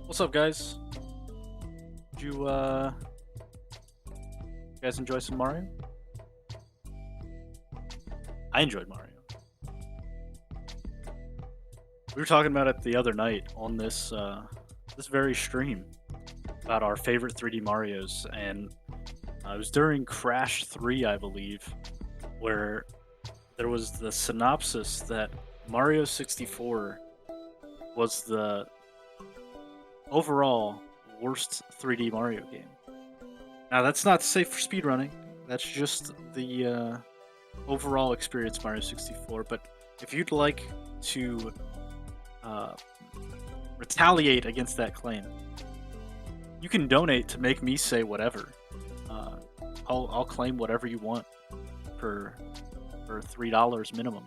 What's up, guys? Did you guys enjoy some Mario? I enjoyed Mario. We were talking about it the other night on this very stream about our favorite 3D Marios, and it was during Crash 3, I believe, where there was the synopsis that Mario 64 was the overall worst 3D Mario game. Now, that's not safe for speedrunning. That's just the overall experience Mario 64. But if you'd like to retaliate against that claim, you can donate to make me say whatever. I'll claim whatever you want for $3 minimum.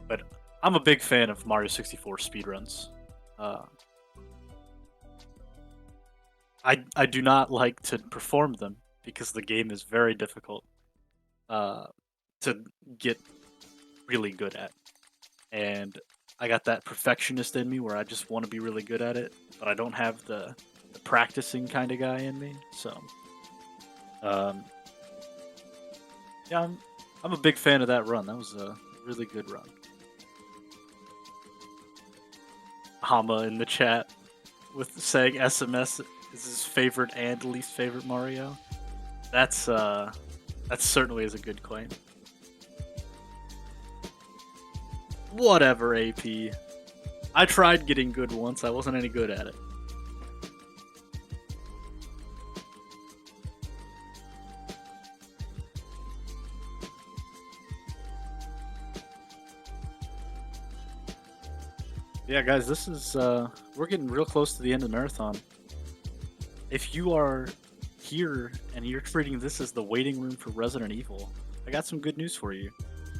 But I'm a big fan of Mario 64 speedruns. I do not like to perform them because the game is very difficult to get really good at. And I got that perfectionist in me where I just want to be really good at it, but I don't have the practicing kind of guy in me. So, yeah, I'm a big fan of that run. That was a really good run. Hama in the chat with saying SMS is his favorite and least favorite Mario. That certainly is a good claim. Whatever, AP. I tried getting good once. I wasn't any good at it. Yeah, guys, this is we're getting real close to the end of the marathon. If you are here and you're treating this as the waiting room for Resident Evil, I got some good news for you.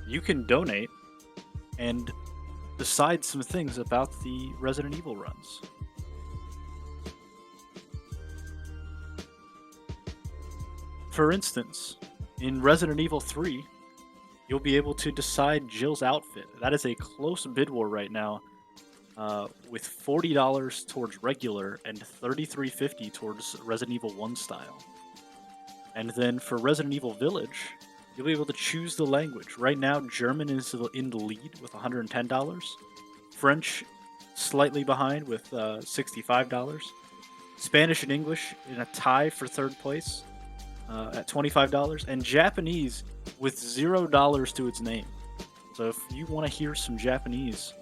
You can donate and decide some things about the Resident Evil runs. For instance, in Resident Evil 3, you'll be able to decide Jill's outfit. That is a close bid war right now, with $40 towards regular and $33.50 towards Resident Evil 1 style. And then for Resident Evil Village, you'll be able to choose the language. Right now, German is in the lead with $110. French, slightly behind with $65. Spanish and English in a tie for third place at $25. And Japanese with $0 to its name. So if you want to hear some Japanese,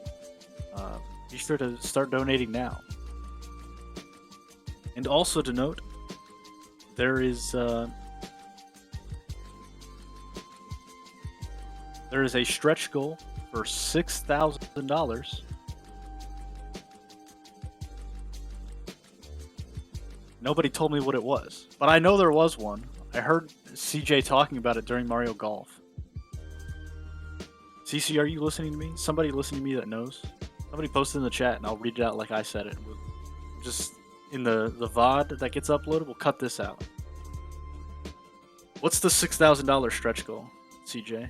be sure to start donating now. And also to note, there is a stretch goal for $6,000. Nobody told me what it was, but I know there was one. I heard CJ talking about it during Mario Golf. CC, are you listening to me? Somebody listening to me that knows? Somebody post it in the chat and I'll read it out like I said it. Just in the VOD that gets uploaded, we'll cut this out. What's the $6,000 stretch goal, CJ?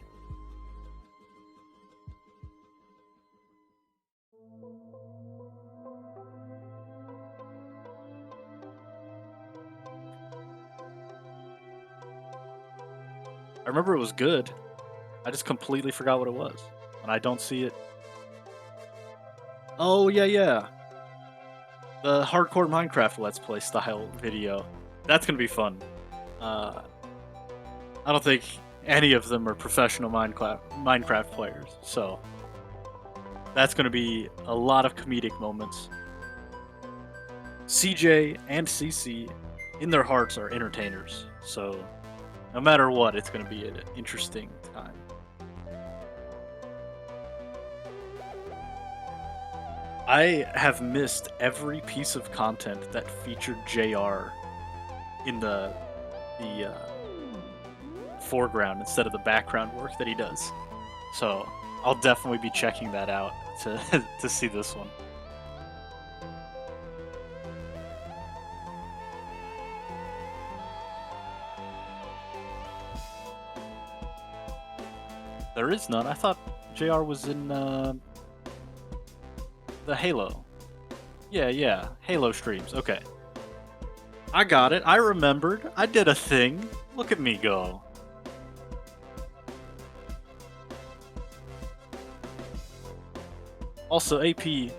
I remember it was good. I just completely forgot what it was. And I don't see it. Oh, yeah. The hardcore Minecraft Let's Play style video. That's gonna be fun. I don't think any of them are professional Minecraft players, so that's gonna be a lot of comedic moments. CJ and CC, in their hearts, are entertainers, so no matter what, it's gonna be an interesting time. I have missed every piece of content that featured JR in the foreground instead of the background work that he does. So I'll definitely be checking that out to to see this one. There is none. I thought JR was in The Halo. Yeah, Halo streams. Okay. I got it. I remembered. I did a thing. Look at me go. Also, AP, we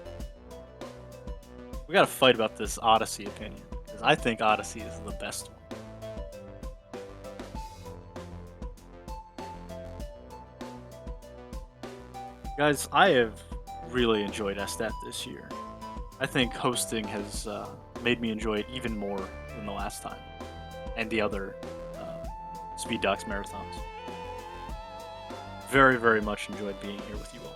gotta fight about this Odyssey opinion, because I think Odyssey is the best one. Guys, I have really enjoyed SStat this year. I think hosting has made me enjoy it even more than the last time, and the other Speed Docs marathons. Very, very much enjoyed being here with you all.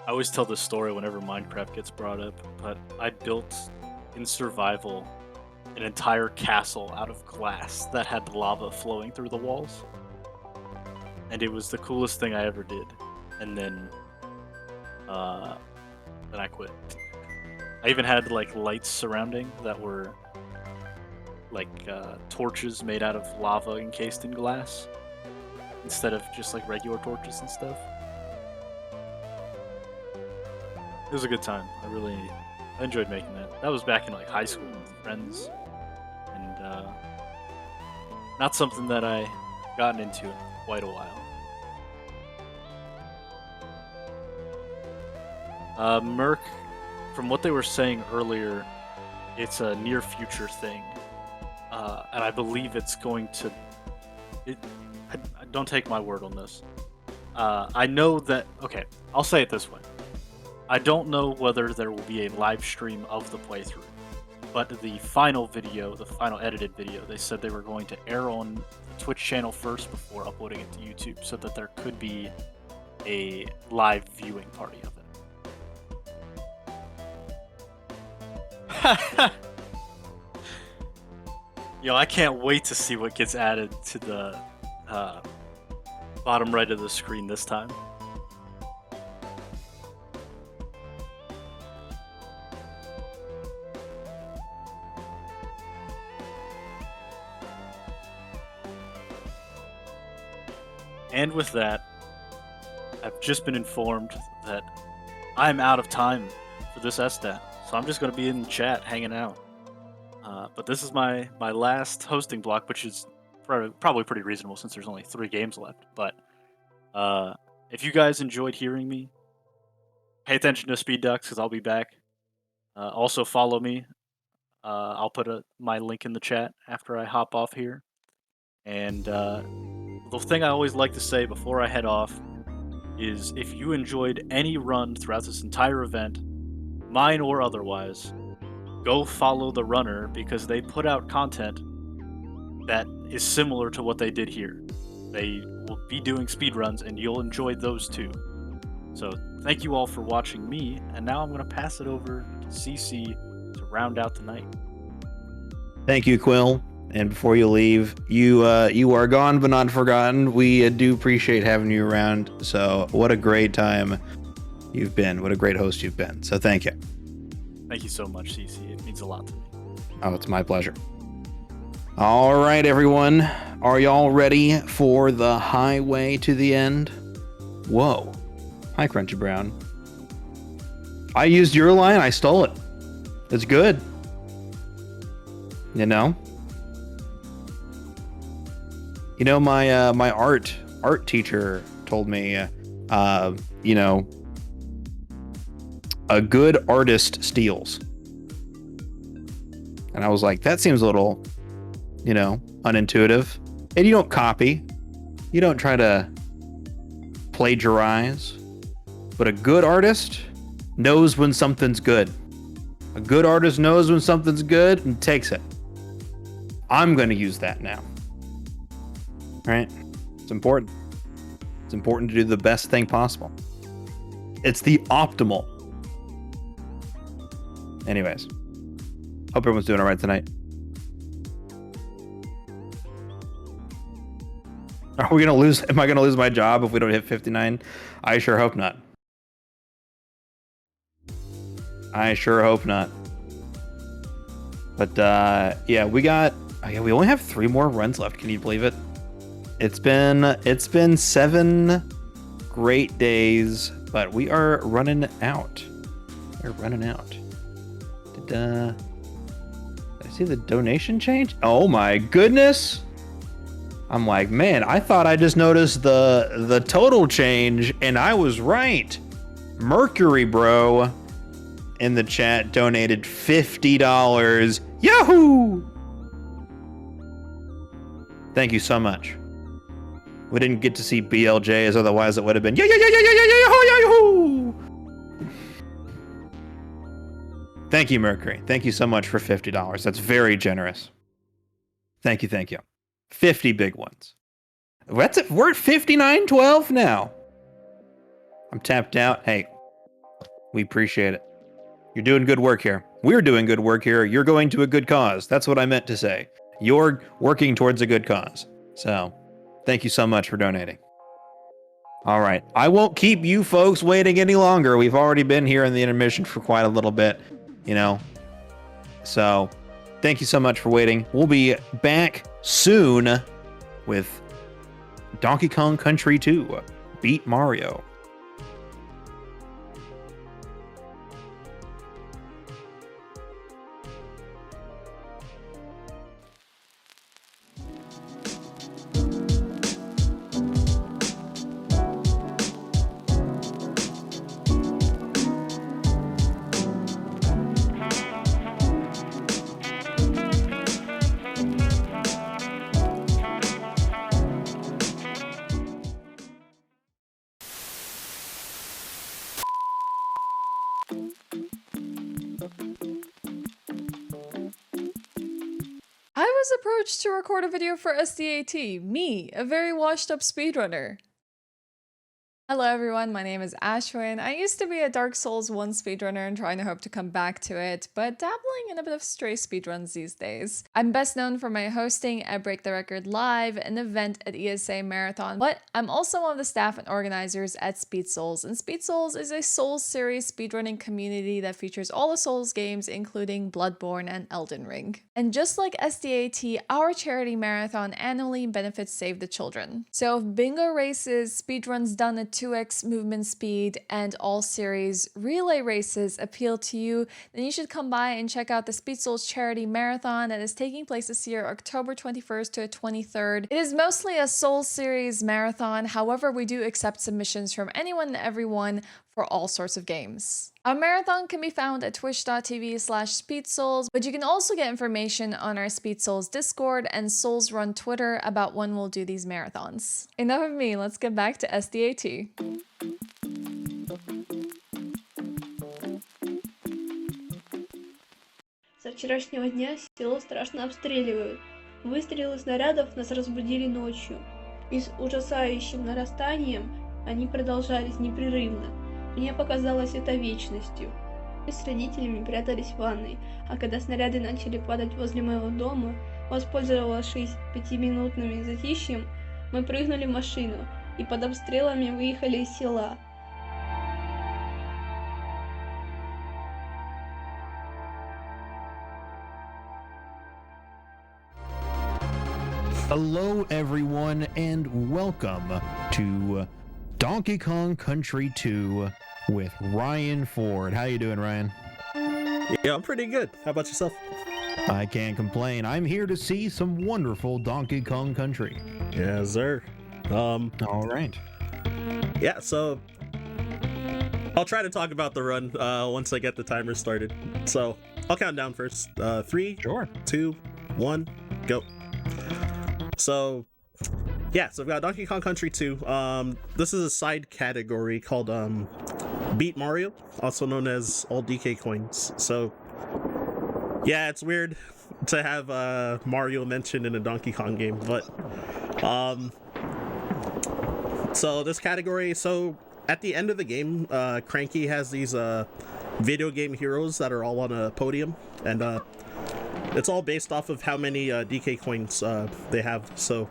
I always tell this story whenever Minecraft gets brought up, but I built in survival an entire castle out of glass that had lava flowing through the walls. And it was the coolest thing I ever did. And then I quit. I even had like lights surrounding that were like torches made out of lava encased in glass instead of just like regular torches and stuff. It was a good time. I enjoyed making that. That was back in like high school with friends, and not something that I gotten into in quite a while. Merc, from what they were saying earlier, it's a near future thing, and I believe it's going to. I don't take my word on this. I know that. Okay, I'll say it this way. I don't know whether there will be a live stream of the playthrough, but the final video, the final edited video, they said they were going to air on the Twitch channel first before uploading it to YouTube, so that there could be a live viewing party of it. Yo, I can't wait to see what gets added to the bottom right of the screen this time. And with that, I've just been informed that I'm out of time for this SStat, so I'm just going to be in chat hanging out. But this is my last hosting block, which is probably pretty reasonable since there's only 3 games left. But if you guys enjoyed hearing me, pay attention to Speed Ducks because I'll be back. Also follow me. I'll put my link in the chat after I hop off here. And the thing I always like to say before I head off is if you enjoyed any run throughout this entire event, mine or otherwise, go follow the runner because they put out content that is similar to what they did here. They will be doing speedruns and you'll enjoy those too. So thank you all for watching me, and now I'm going to pass it over to CC to round out the night. Thank you, Quill. And before you leave, you are gone but not forgotten. We do appreciate having you around. So what a great time you've been. What a great host you've been. So thank you. Thank you so much, CC. It means a lot to me. Oh, it's my pleasure. All right, everyone. Are y'all ready for the highway to the end? Whoa. Hi, Crunchy Brown. I used your line. I stole it. It's good. You know? You know, my art teacher told me, you know, a good artist steals. And I was like, that seems a little, you know, unintuitive. And you don't copy. You don't try to plagiarize. But a good artist knows when something's good. A good artist knows when something's good and takes it. I'm going to use that now. Right? It's important. It's important to do the best thing possible. It's the optimal. Anyways, Hope everyone's doing all right tonight. Are we gonna lose? Am I gonna lose my job if we don't hit 59? I sure hope not. I sure hope not. But yeah, we only have 3 more runs left. Can you believe it? It's been 7 great days, but we are running out. We're running out. Did I see the donation change? Oh my goodness! I'm like, man, I thought I just noticed the total change, and I was right. Mercury Bro in the chat donated $50. Yahoo! Thank you so much. We didn't get to see BLJs, otherwise it would have been yahoo! Thank you, Mercury. Thank you so much for $50. That's very generous. Thank you, thank you. 50 big ones. We're at 59.12 now. I'm tapped out. Hey, we appreciate it. You're doing good work here. We're doing good work here. You're going to a good cause. That's what I meant to say. You're working towards a good cause. So, thank you so much for donating. All right. I won't keep you folks waiting any longer. We've already been here in the intermission for quite a little bit, you know. So, thank you so much for waiting. We'll be back soon with Donkey Kong Country 2, Beat Mario. I was approached to record a video for SDAT, me, a very washed up speedrunner. Hello everyone, my name is Ashwin. I used to be a Dark Souls 1 speedrunner and trying to hope to come back to it, but dabbling in a bit of stray speedruns these days. I'm best known for my hosting at Break the Record Live, an event at ESA Marathon, but I'm also one of the staff and organizers at Speed Souls, and Speed Souls is a Souls series speedrunning community that features all the Souls games, including Bloodborne and Elden Ring. And just like SDAT, our charity marathon annually benefits Save the Children. So if bingo races, speedruns done at 2x movement speed, and all series relay races appeal to you, then you should come by and check out the Speed Souls charity marathon that is taking place this year, October 21st to 23rd. It is mostly a Souls series marathon, however we do accept submissions from anyone and everyone for all sorts of games. Our marathon can be found at twitch.tv/SpeedSouls, but you can also get information on our Speed Souls Discord and Souls Run Twitter about when we'll do these marathons. Enough of me, let's get back to SDAT. Со вчерашнего дня село страшно обстреливают. Выстрелы снарядов нас разбудили ночью. И с ужасающим нарастанием они продолжались непрерывно. Мне показалось это вечностью. Мы с родителями прятались в ванной, а когда снаряды начали падать возле моего дома, воспользовавшись 5-минутным затишьем, мы прыгнули в машину и под обстрелами выехали из села. Hello, everyone, and welcome to Donkey Kong Country 2 with Ryan Ford. How you doing, Ryan? Yeah, I'm pretty good. How about yourself? I can't complain. I'm here to see some wonderful Donkey Kong Country. Yes, sir. All right. Yeah, so I'll try to talk about the run once I get the timer started. So I'll count down first. 3, Sure. 2, 1, go. So yeah, so I've got Donkey Kong Country 2. This is a side category called Beat Mario, also known as all DK coins. So yeah, it's weird to have Mario mentioned in a Donkey Kong game, but so this category, so at the end of the game, Cranky has these video game heroes that are all on a podium, and it's all based off of how many DK coins they have. So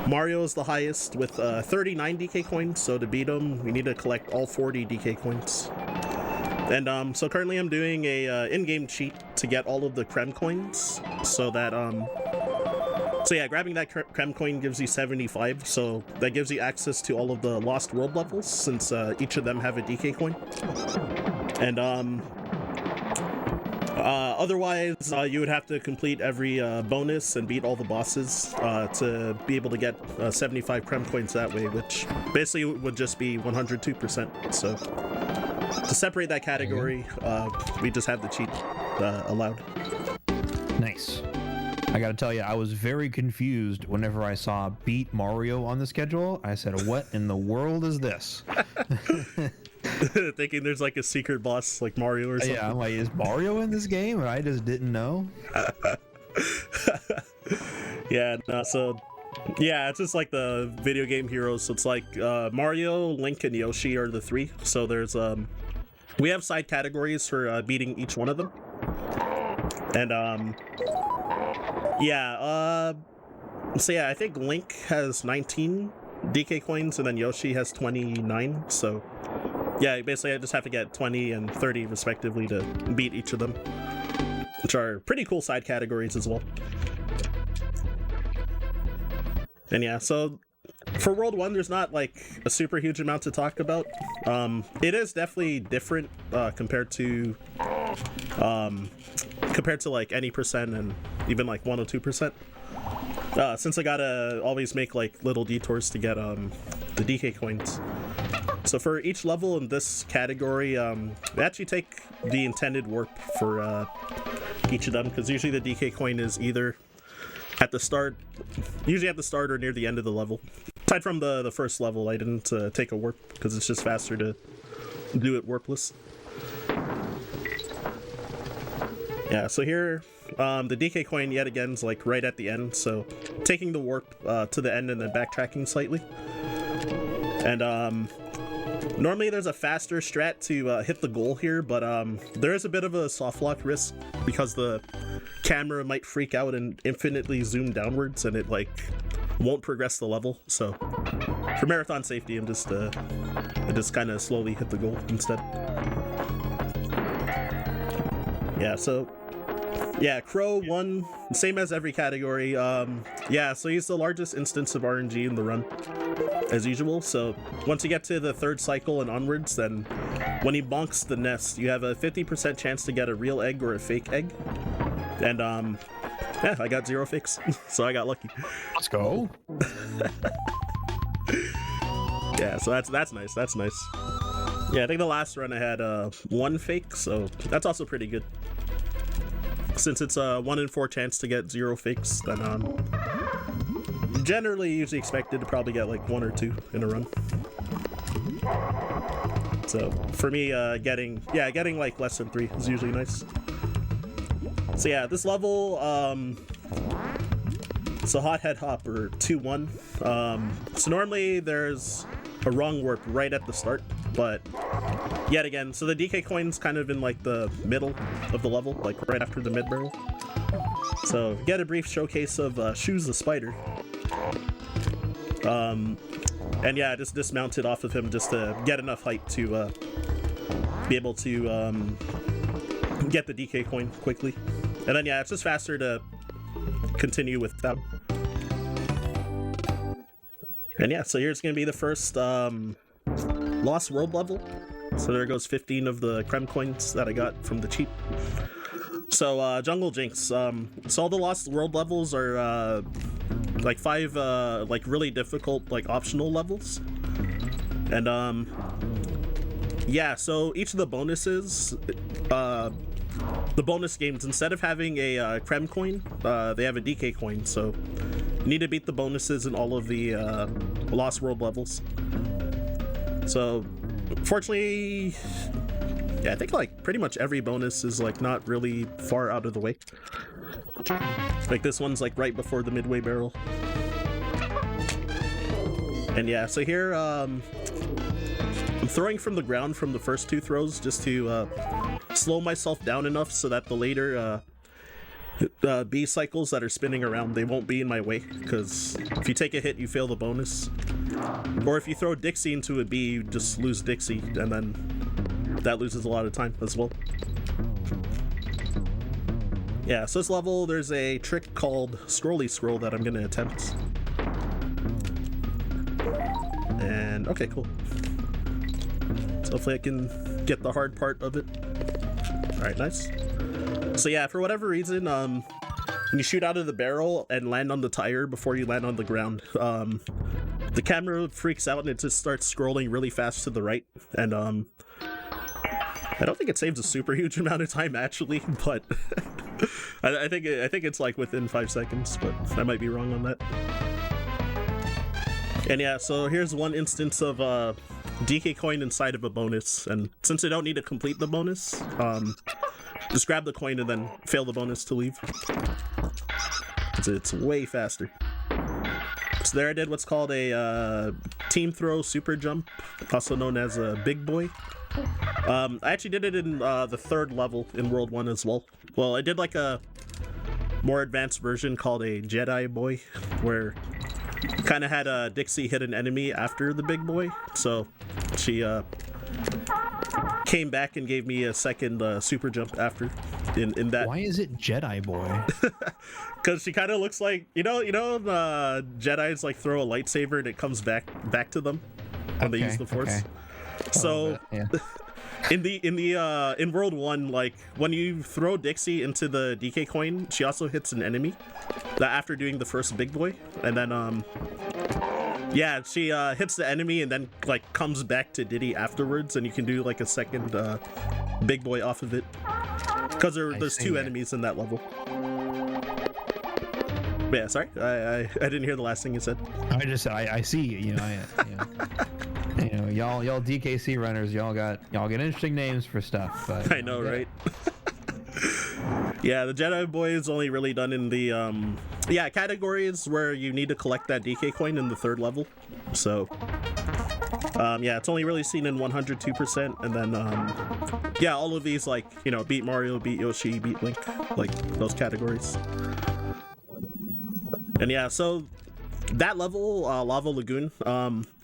Mario is the highest with 39 DK coins, so to beat him, we need to collect all 40 DK coins. And so currently I'm doing a in-game cheat to get all of the Creme coins, so that so yeah, grabbing that Creme coin gives you 75, so that gives you access to all of the Lost World levels, since each of them have a DK coin. And otherwise, you would have to complete every bonus and beat all the bosses to be able to get 75 Creme coins that way, which basically would just be 102%. So to separate that category, we just have the cheat allowed. Nice. I gotta tell you, I was very confused whenever I saw Beat Mario on the schedule. I said, what in the world is this? Thinking there's like a secret boss like Mario or something. Yeah, I'm like, is Mario in this game? And I just didn't know. Yeah, no, so yeah, it's just like the video game heroes. So it's like Mario, Link, and Yoshi are the three. So there's we have side categories for beating each one of them. And yeah, so yeah, I think Link has 19 DK coins and then Yoshi has 29. So yeah, basically I just have to get 20 and 30 respectively to beat each of them, which are pretty cool side categories as well. And yeah, so for World 1, there's not like a super huge amount to talk about. It is definitely different compared to like any percent and even like 102%. Since I gotta always make like little detours to get the DK coins. So for each level in this category, we actually take the intended warp for each of them, because usually the DK coin is either at the start, usually at the start or near the end of the level. Aside from the first level, I didn't take a warp because it's just faster to do it warpless. Yeah, so here, the DK coin yet again is like right at the end, so taking the warp to the end and then backtracking slightly. And normally there's a faster strat to hit the goal here, but there is a bit of a soft lock risk because the camera might freak out and infinitely zoom downwards and it like won't progress the level. So for marathon safety, I just kind of slowly hit the goal instead. Yeah, so yeah, Crow won, same as every category. Yeah, so he's the largest instance of RNG in the run, as usual. So once you get to the third cycle and onwards, then when he bonks the nest, you have a 50% chance to get a real egg or a fake egg. And yeah, I got 0 fakes, so I got lucky. Let's go. Yeah, so that's nice. That's nice. Yeah, I think the last run I had 1 fake, so that's also pretty good. Since it's a 1 in 4 chance to get 0 fakes, then generally usually expected to probably get like 1 or 2 in a run. So for me, getting like less than 3 is usually nice. So yeah, this level, so Hothead Hop or 2-1. So normally there's a wrong warp right at the start, but yet again, so the DK coin's kind of in like the middle of the level, like right after the mid barrel. So get a brief showcase of Shoes the Spider. And yeah, just dismounted off of him just to get enough height to be able to get the DK coin quickly. And then yeah, it's just faster to continue with that. And yeah, so here's gonna be the first Lost World level. So there goes 15 of the Creme coins that I got from the cheat. So Jungle Jinx. So all the Lost World levels are like 5 like really difficult like optional levels. And yeah, so each of the bonuses, the bonus games, instead of having a Creme coin, they have a DK coin. So you need to beat the bonuses in all of the Lost World levels. So fortunately, yeah, I think like pretty much every bonus is like not really far out of the way. Like this one's like right before the midway barrel. And yeah, so here I'm throwing from the ground from the first 2 throws just to slow myself down enough so that the later B cycles that are spinning around, they won't be in my way, because if you take a hit, you fail the bonus. Or if you throw Dixie into a B, you just lose Dixie, and then that loses a lot of time as well. Yeah, so this level, there's a trick called Scrolly Scroll that I'm going to attempt. And, okay, cool. So hopefully I can get the hard part of it. Alright, nice. So yeah, for whatever reason, when you shoot out of the barrel and land on the tire before you land on the ground, the camera freaks out and it just starts scrolling really fast to the right. And I don't think it saves a super huge amount of time actually, but I think it's like within 5 seconds, but I might be wrong on that. And yeah, so here's one instance of DK coin inside of a bonus, and since I don't need to complete the bonus, just grab the coin and then fail the bonus to leave. It's way faster. So there I did what's called a team throw super jump, also known as a big boy. I actually did it in the 3rd level in World 1 as well. Well, I did like a more advanced version called a Jedi boy, where kind of had Dixie hit an enemy after the big boy, so she came back and gave me a second super jump after in that. Why is it Jedi boy? Because she kind of looks like, you know Jedis like throw a lightsaber and it comes back to them when they use the Force. Okay. So Yeah. in World 1, like when you throw Dixie into the DK coin, she also hits an enemy after doing the first big boy, and then yeah, she hits the enemy and then like comes back to Diddy afterwards, and you can do like a second big boy off of it, because there's 2 enemies in that level. But yeah, sorry, I didn't hear the last thing you said. I see you know, you know, y'all DKC runners, y'all get interesting names for stuff. But, I know, right? Yeah, the Jedi boy is only really done in the categories where you need to collect that DK coin in the 3rd level. So yeah, it's only really seen in 102%, and then yeah, all of these, like, you know, beat Mario, beat Yoshi, beat Link, like those categories. And yeah, so that level, Lava Lagoon,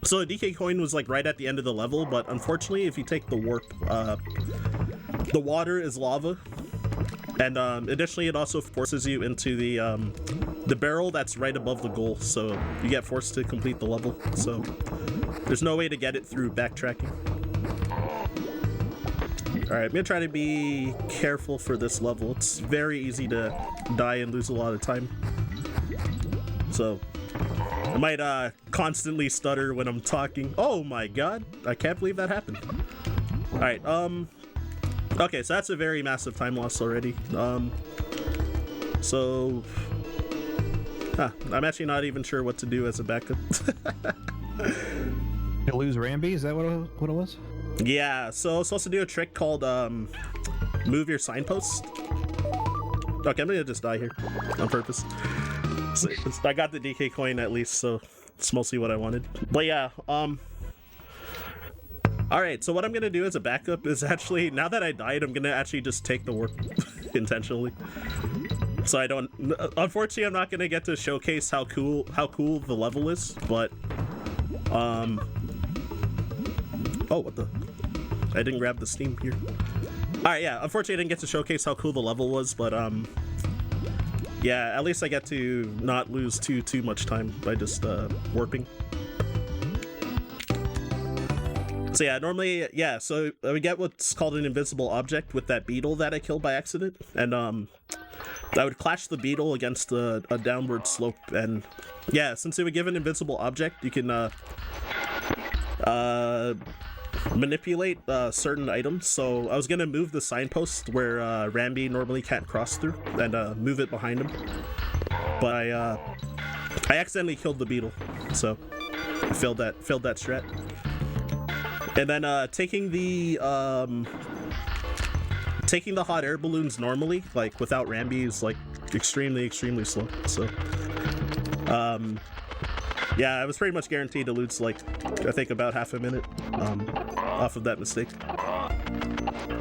so a DK coin was like right at the end of the level, but unfortunately if you take the warp, the water is lava, and additionally it also forces you into the barrel that's right above the goal, so you get forced to complete the level, so there's no way to get it through backtracking. Alright, I'm gonna try to be careful for this level. It's very easy to die and lose a lot of time, so I might constantly stutter when I'm talking. Oh my god, I can't believe that happened. Alright, okay, so that's a very massive time loss already. So I'm actually not even sure what to do as a backup. You lose Ramby? Is that what it was? Yeah, so I was supposed to do a trick called move your signpost. Okay, I'm gonna just die here on purpose. So I got the DK coin at least, so it's mostly what I wanted. But yeah, alright, so what I'm gonna do as a backup is actually, now that I died, I'm gonna actually just take the warp intentionally. So I don't, unfortunately I'm not gonna get to showcase how cool the level is, but oh, what the, I didn't grab the Steam here. Alright, yeah, unfortunately I didn't get to showcase how cool the level was, but yeah, at least I get to not lose too much time by just warping. So yeah, normally, yeah, so I would get what's called an invisible object with that beetle that I killed by accident, and I would clash the beetle against a downward slope, and yeah, since it would give an invincible object, you can manipulate certain items. So I was gonna move the signpost where Ramby normally can't cross through, and move it behind him, but I accidentally killed the beetle, so I failed that strat. And then taking the hot air balloons normally, like without Ramby, is like extremely slow. So yeah, I was pretty much guaranteed to lose like I think about half a minute off of that mistake.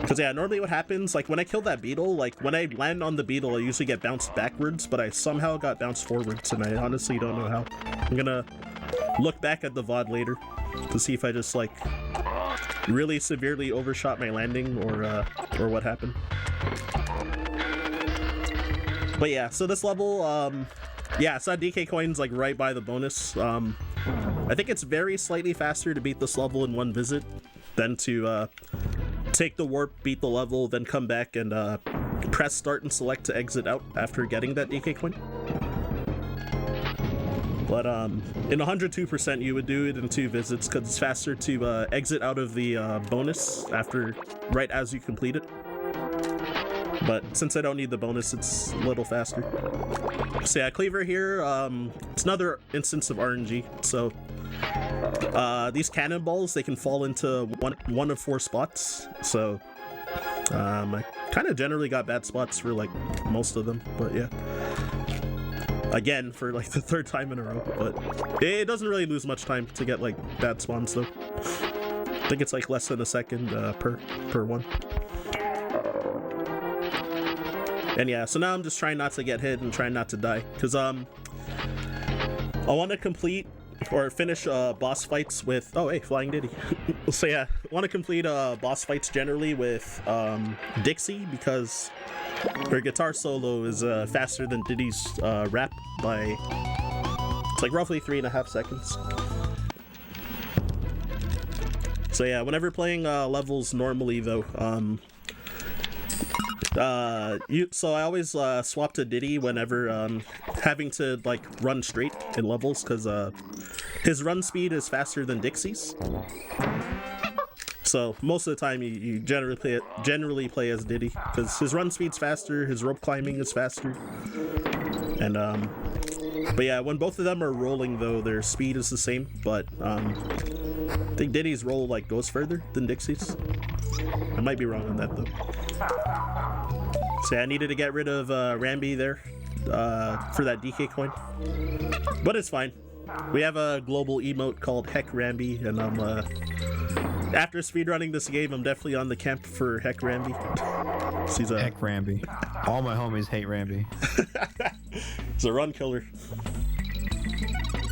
Because yeah, normally what happens, like when I kill that beetle, like when I land on the beetle, I usually get bounced backwards, but I somehow got bounced forwards, and I honestly don't know how. I'm gonna look back at the VOD later to see if I just like really severely overshot my landing or what happened. But yeah, so this level, yeah, so that DK coin's like right by the bonus. I think it's very slightly faster to beat this level in one visit than to take the warp, beat the level, then come back and press start and select to exit out after getting that DK coin. But in 102% you would do it in 2 visits because it's faster to exit out of the bonus right as you complete it. But since I don't need the bonus, it's a little faster. So yeah, Cleaver here, it's another instance of RNG. So these cannonballs, they can fall into one of 4 spots. So I kind of generally got bad spots for like most of them, but yeah. Again, for like the 3rd time in a row, but it doesn't really lose much time to get like bad spawns though. I think it's like less than a second per one. And yeah, so now I'm just trying not to get hit and trying not to die, because I want to complete or finish boss fights with, oh hey, Flying Diddy. So yeah, I want to complete boss fights generally with Dixie, because her guitar solo is faster than Diddy's rap by, it's like roughly 3.5 seconds. So yeah, whenever playing levels normally though, so I always swap to Diddy whenever having to like run straight in levels, because his run speed is faster than Dixie's. So most of the time you generally play as Diddy, because his run speed's faster, his rope climbing is faster, and but yeah, when both of them are rolling though, their speed is the same, but I think Diddy's roll like goes further than Dixie's. I might be wrong on that though. So yeah, I needed to get rid of Rambi there for that DK coin, but it's fine. We have a global emote called Heck Rambi, and I'm after speedrunning this game, I'm definitely on the camp for Heck Rambi. He's a Heck Rambi. All my homies hate Rambi. He's a run killer.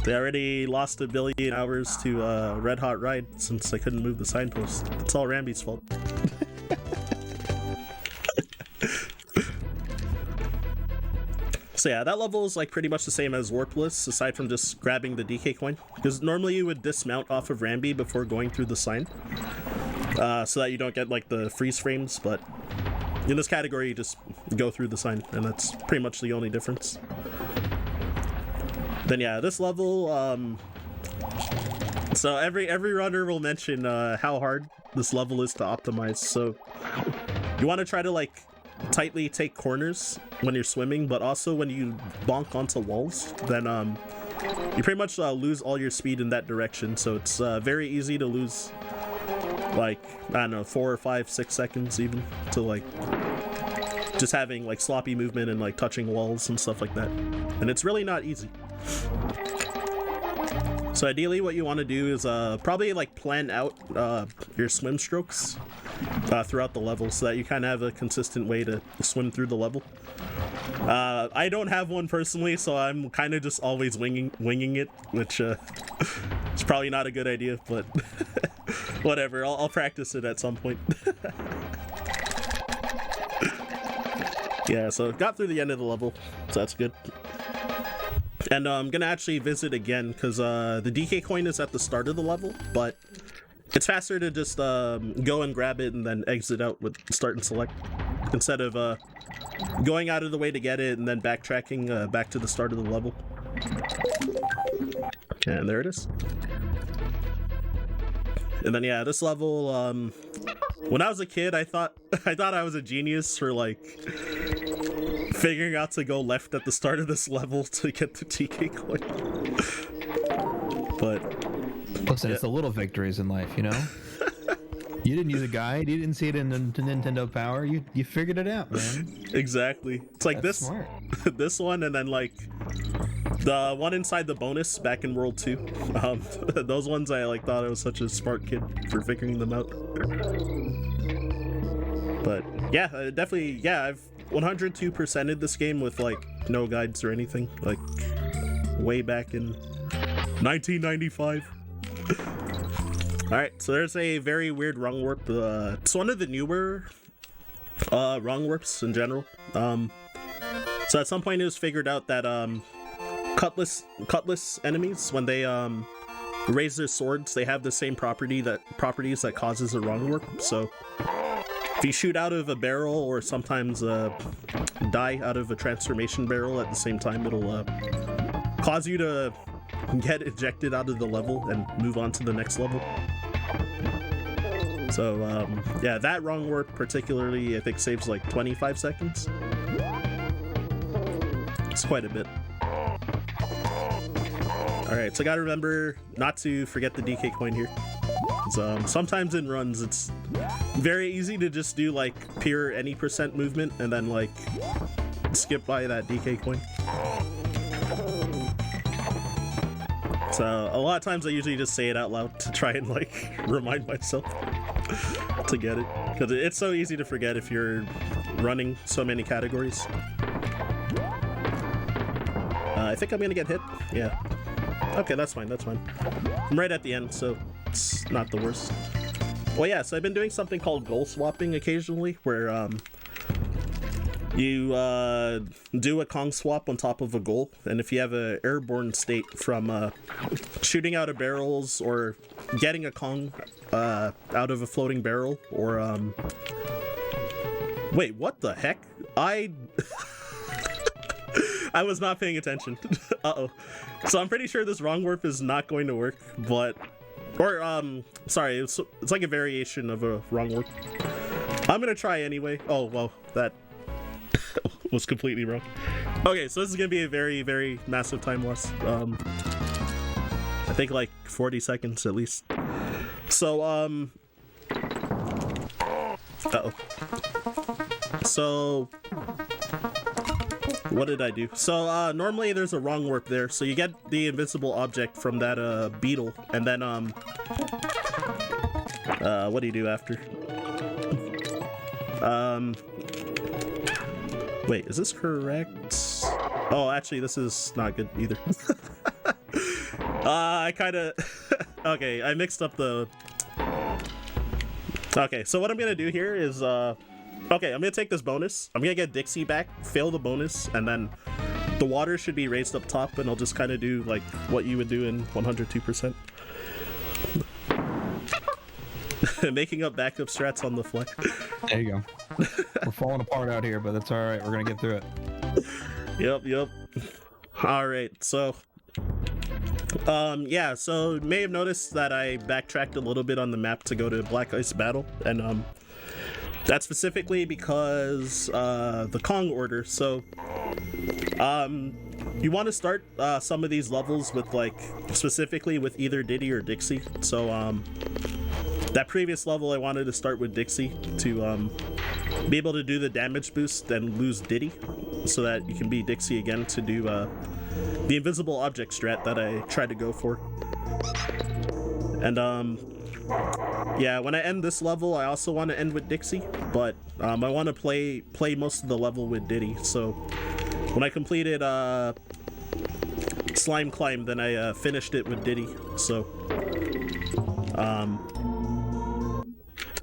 They already lost 1 billion hours to Red Hot Ride since I couldn't move the signpost. It's all Rambi's fault. So yeah, that level is like pretty much the same as Warpless, aside from just grabbing the DK coin. Because normally you would dismount off of Rambi before going through the sign, so that you don't get like the freeze frames, but in this category you just go through the sign, and that's pretty much the only difference. Then yeah, this level, so every runner will mention how hard this level is to optimize. So you want to try to like tightly take corners when you're swimming, but also when you bonk onto walls, then you pretty much lose all your speed in that direction. So it's very easy to lose like, I don't know, 4 or 5, 6 seconds even to like just having like sloppy movement and like touching walls and stuff like that, and it's really not easy. So ideally what you want to do is probably like plan out your swim strokes throughout the level, so that you kind of have a consistent way to swim through the level. I don't have one personally, so I'm kind of just always winging it, which is probably not a good idea, but whatever, I'll practice it at some point. Yeah, so got through the end of the level, so that's good. And I'm gonna actually visit again, because the DK coin is at the start of the level, but it's faster to just go and grab it and then exit out with start and select, instead of going out of the way to get it and then backtracking back to the start of the level. And there it is. And then yeah, this level, when I was a kid, I thought I was a genius for like figuring out to go left at the start of this level to get the DK coin. But listen, it's the little victories in life, you know? You didn't use a guide, you didn't see it in the Nintendo Power, you figured it out, man. Exactly. It's like That's this smart. this one, and then like the one inside the bonus back in World 2. Those ones I like thought I was such a smart kid for figuring them out. But yeah, definitely, yeah, I've 102%ed this game with like no guides or anything, like way back in 1995. Alright, so there's a very weird rung warp. It's one of the newer rung warps in general. So at some point it was figured out that cutlass enemies, when they raise their swords, they have the same properties that causes a rung warp. So if you shoot out of a barrel, or sometimes die out of a transformation barrel at the same time, it'll cause you to get ejected out of the level and move on to the next level. So yeah, that rung warp particularly, I think, saves like 25 seconds. It's quite a bit. Alright, so I gotta remember not to forget the DK coin here. Sometimes in runs, it's very easy to just do like pure any percent movement and then like skip by that DK coin. So a lot of times I usually just say it out loud to try and like remind myself to get it, because it's so easy to forget if you're running so many categories. I think I'm gonna get hit. Yeah. Okay, that's fine, that's fine. I'm right at the end, so it's not the worst. Well, yeah, so I've been doing something called goal swapping occasionally, where you do a Kong swap on top of a goal, and if you have an airborne state from shooting out of barrels or getting a Kong out of a floating barrel, or wait, what the heck? I was not paying attention. Uh-oh. So I'm pretty sure this rung warp is not going to work, but... Or, sorry, it's like a variation of a rung warp. I'm gonna try anyway. Oh, well, that was completely wrong. Okay, so this is gonna be a very, very massive time loss. I think like 40 seconds at least. So, uh-oh. So... What did I do? So, normally there's a rung warp there, so you get the invisible object from that, beetle, and then, what do you do after? Wait, is this correct? Oh, actually, this is not good either. I kinda... Okay, I mixed up the... Okay, so what I'm gonna do here is, okay, I'm gonna take this bonus. I'm gonna get Dixie back, fail the bonus, and then the water should be raised up top, and I'll just kind of do like what you would do in 102%. Making up backup strats on the fly. There you go. We're falling apart out here, but that's all right. We're gonna get through it. Yep. All right, so yeah, so you may have noticed that I backtracked a little bit on the map to go to Black Ice Battle, and that's specifically because the Kong order. So you want to start some of these levels with like specifically with either Diddy or Dixie. So that previous level I wanted to start with Dixie to be able to do the damage boost and lose Diddy, so that you can be Dixie again to do the invisible object strat that I tried to go for. And yeah, when I end this level, I also want to end with Dixie, but I want to play most of the level with Diddy. So when I completed Slime Climb, then I finished it with Diddy. So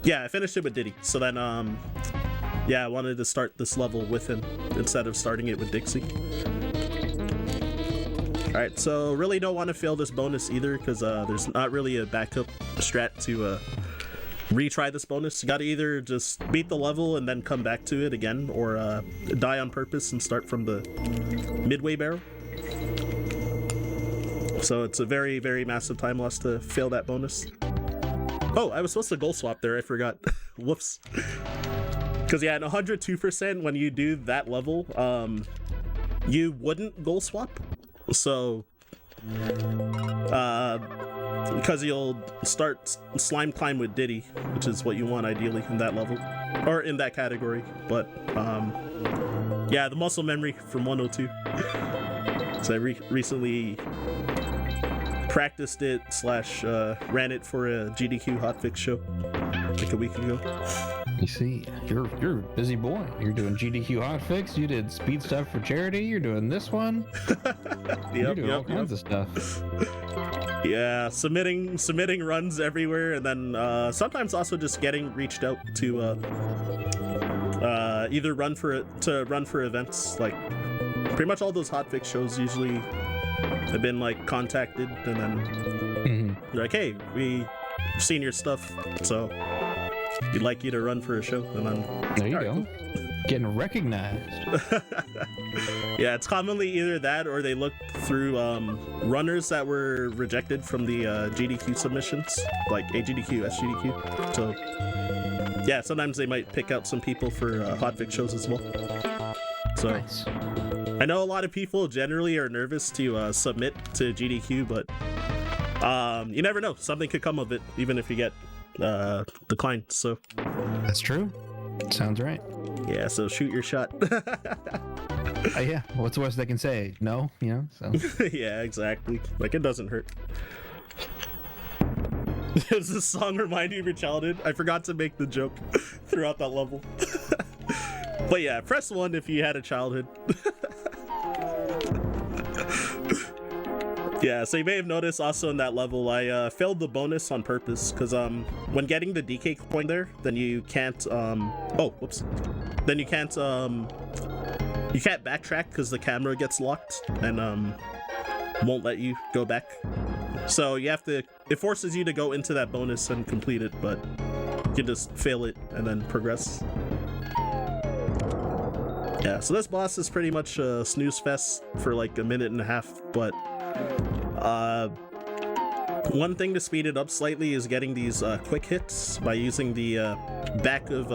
yeah, I finished it with Diddy. So then yeah, I wanted to start this level with him instead of starting it with Dixie. Alright, so really don't want to fail this bonus either, because there's not really a backup strat to retry this bonus. You gotta either just beat the level and then come back to it again, or die on purpose and start from the midway barrel. So it's a very, very massive time loss to fail that bonus. Oh, I was supposed to goal swap there, I forgot. Whoops. Because yeah, in 102%, when you do that level, you wouldn't goal swap. So, because you'll start Slime Climb with Diddy, which is what you want ideally in that level, or in that category, but, yeah, the muscle memory from 102. So I recently practiced it / ran it for a GDQ hotfix show like a week ago. You see, you're a busy boy. You're doing GDQ hotfix. You did speed stuff for charity. You're doing this one. You're doing all kinds of stuff. Yeah, submitting runs everywhere, and then sometimes also just getting reached out to either run for events. Like pretty much all those hotfix shows usually have been like contacted, and then they're like, "Hey, we've seen your stuff, so we'd like you to run for a show." And then there you all go. right, Cool. Getting recognized. Yeah, it's commonly either that or they look through runners that were rejected from the GDQ submissions, like AGDQ, SGDQ. So yeah, sometimes they might pick out some people for hotfix shows as well. So Nice. I know a lot of people generally are nervous to submit to GDQ, but you never know. Something could come of it, even if you get declined. So That's true. Sounds right. yeah, so shoot your shot. Yeah. What's the worst they can say? No, you know. So Yeah, exactly. Like, it doesn't hurt. Does this song remind you of your childhood? I forgot to make the joke throughout that level. But yeah, press 1 if you had a childhood. Yeah, so you may have noticed also in that level, I failed the bonus on purpose, because when getting the DK coin there, then you can't, oh, whoops. Then you can't backtrack because the camera gets locked and won't let you go back. So you have to, it forces you to go into that bonus and complete it, but you can just fail it and then progress. Yeah, so this boss is pretty much a snooze fest for like a minute and a half, but one thing to speed it up slightly is getting these quick hits by using the back of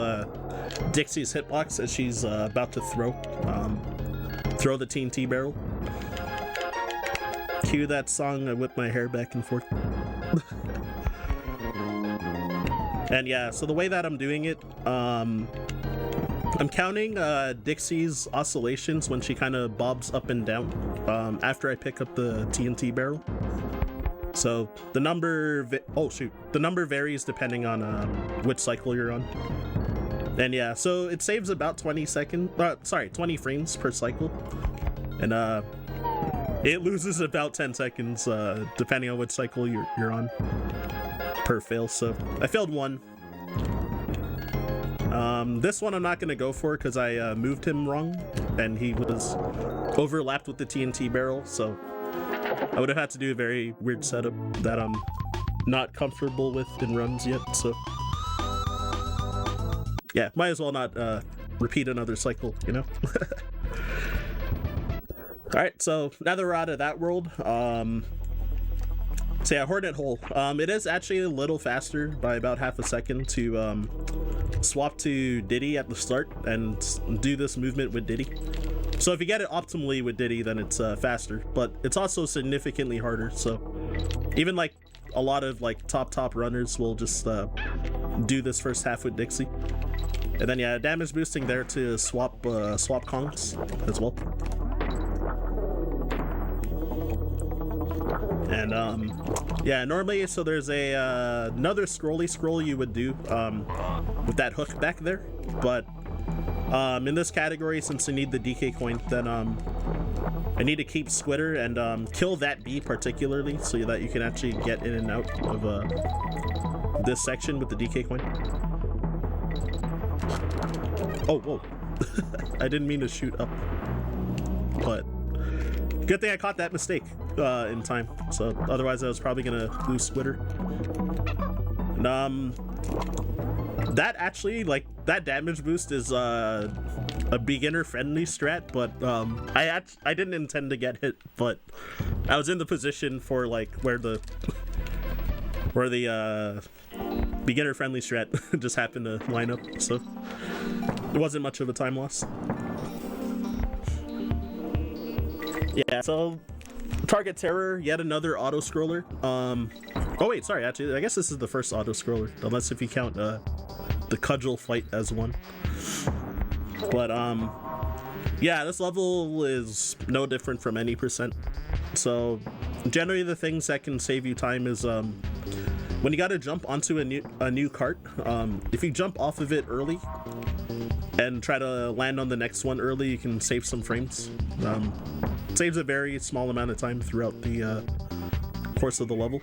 Dixie's hitbox as she's about to throw the TNT barrel. Cue that song, I whip my hair back and forth. And yeah, so the way that I'm doing it, I'm counting Dixie's oscillations when she kind of bobs up and down after I pick up the TNT barrel. So the number, the number varies depending on which cycle you're on. And yeah, so it saves about 20 frames per cycle. And it loses about 10 seconds depending on which cycle you're on per fail. So I failed one. This one I'm not gonna go for because I moved him wrong and he was overlapped with the TNT barrel, so I would have had to do a very weird setup that I'm not comfortable with in runs yet, so yeah, might as well not repeat another cycle, you know? Alright, so now that we're out of that world, so yeah, Hornet Hole. It is actually a little faster by about half a second to swap to Diddy at the start and do this movement with Diddy. So if you get it optimally with Diddy, then it's faster, but it's also significantly harder. So even like a lot of like top runners will just do this first half with Dixie. And then yeah, damage boosting there to swap Kongs as well. And yeah, normally, so there's a another scroll you would do with that hook back there, but in this category, since I need the DK coin, then I need to keep Squitter and kill that bee particularly so that you can actually get in and out of this section with the DK coin. Oh, whoa. I didn't mean to shoot up, but good thing I caught that mistake in time. So otherwise I was probably gonna lose Squitter. And that actually, like, that damage boost is a beginner friendly strat, but I didn't intend to get hit, but I was in the position for like where the beginner friendly strat just happened to line up, so it wasn't much of a time loss. Yeah, so Target Terror, yet another auto scroller. Oh wait, sorry, actually I guess this is the first auto scroller, unless if you count the cudgel fight as one. But yeah, this level is no different from any percent. So generally the things that can save you time is when when you gotta jump onto a new cart, if you jump off of it early and try to land on the next one early, you can save some frames. Saves a very small amount of time throughout the course of the level.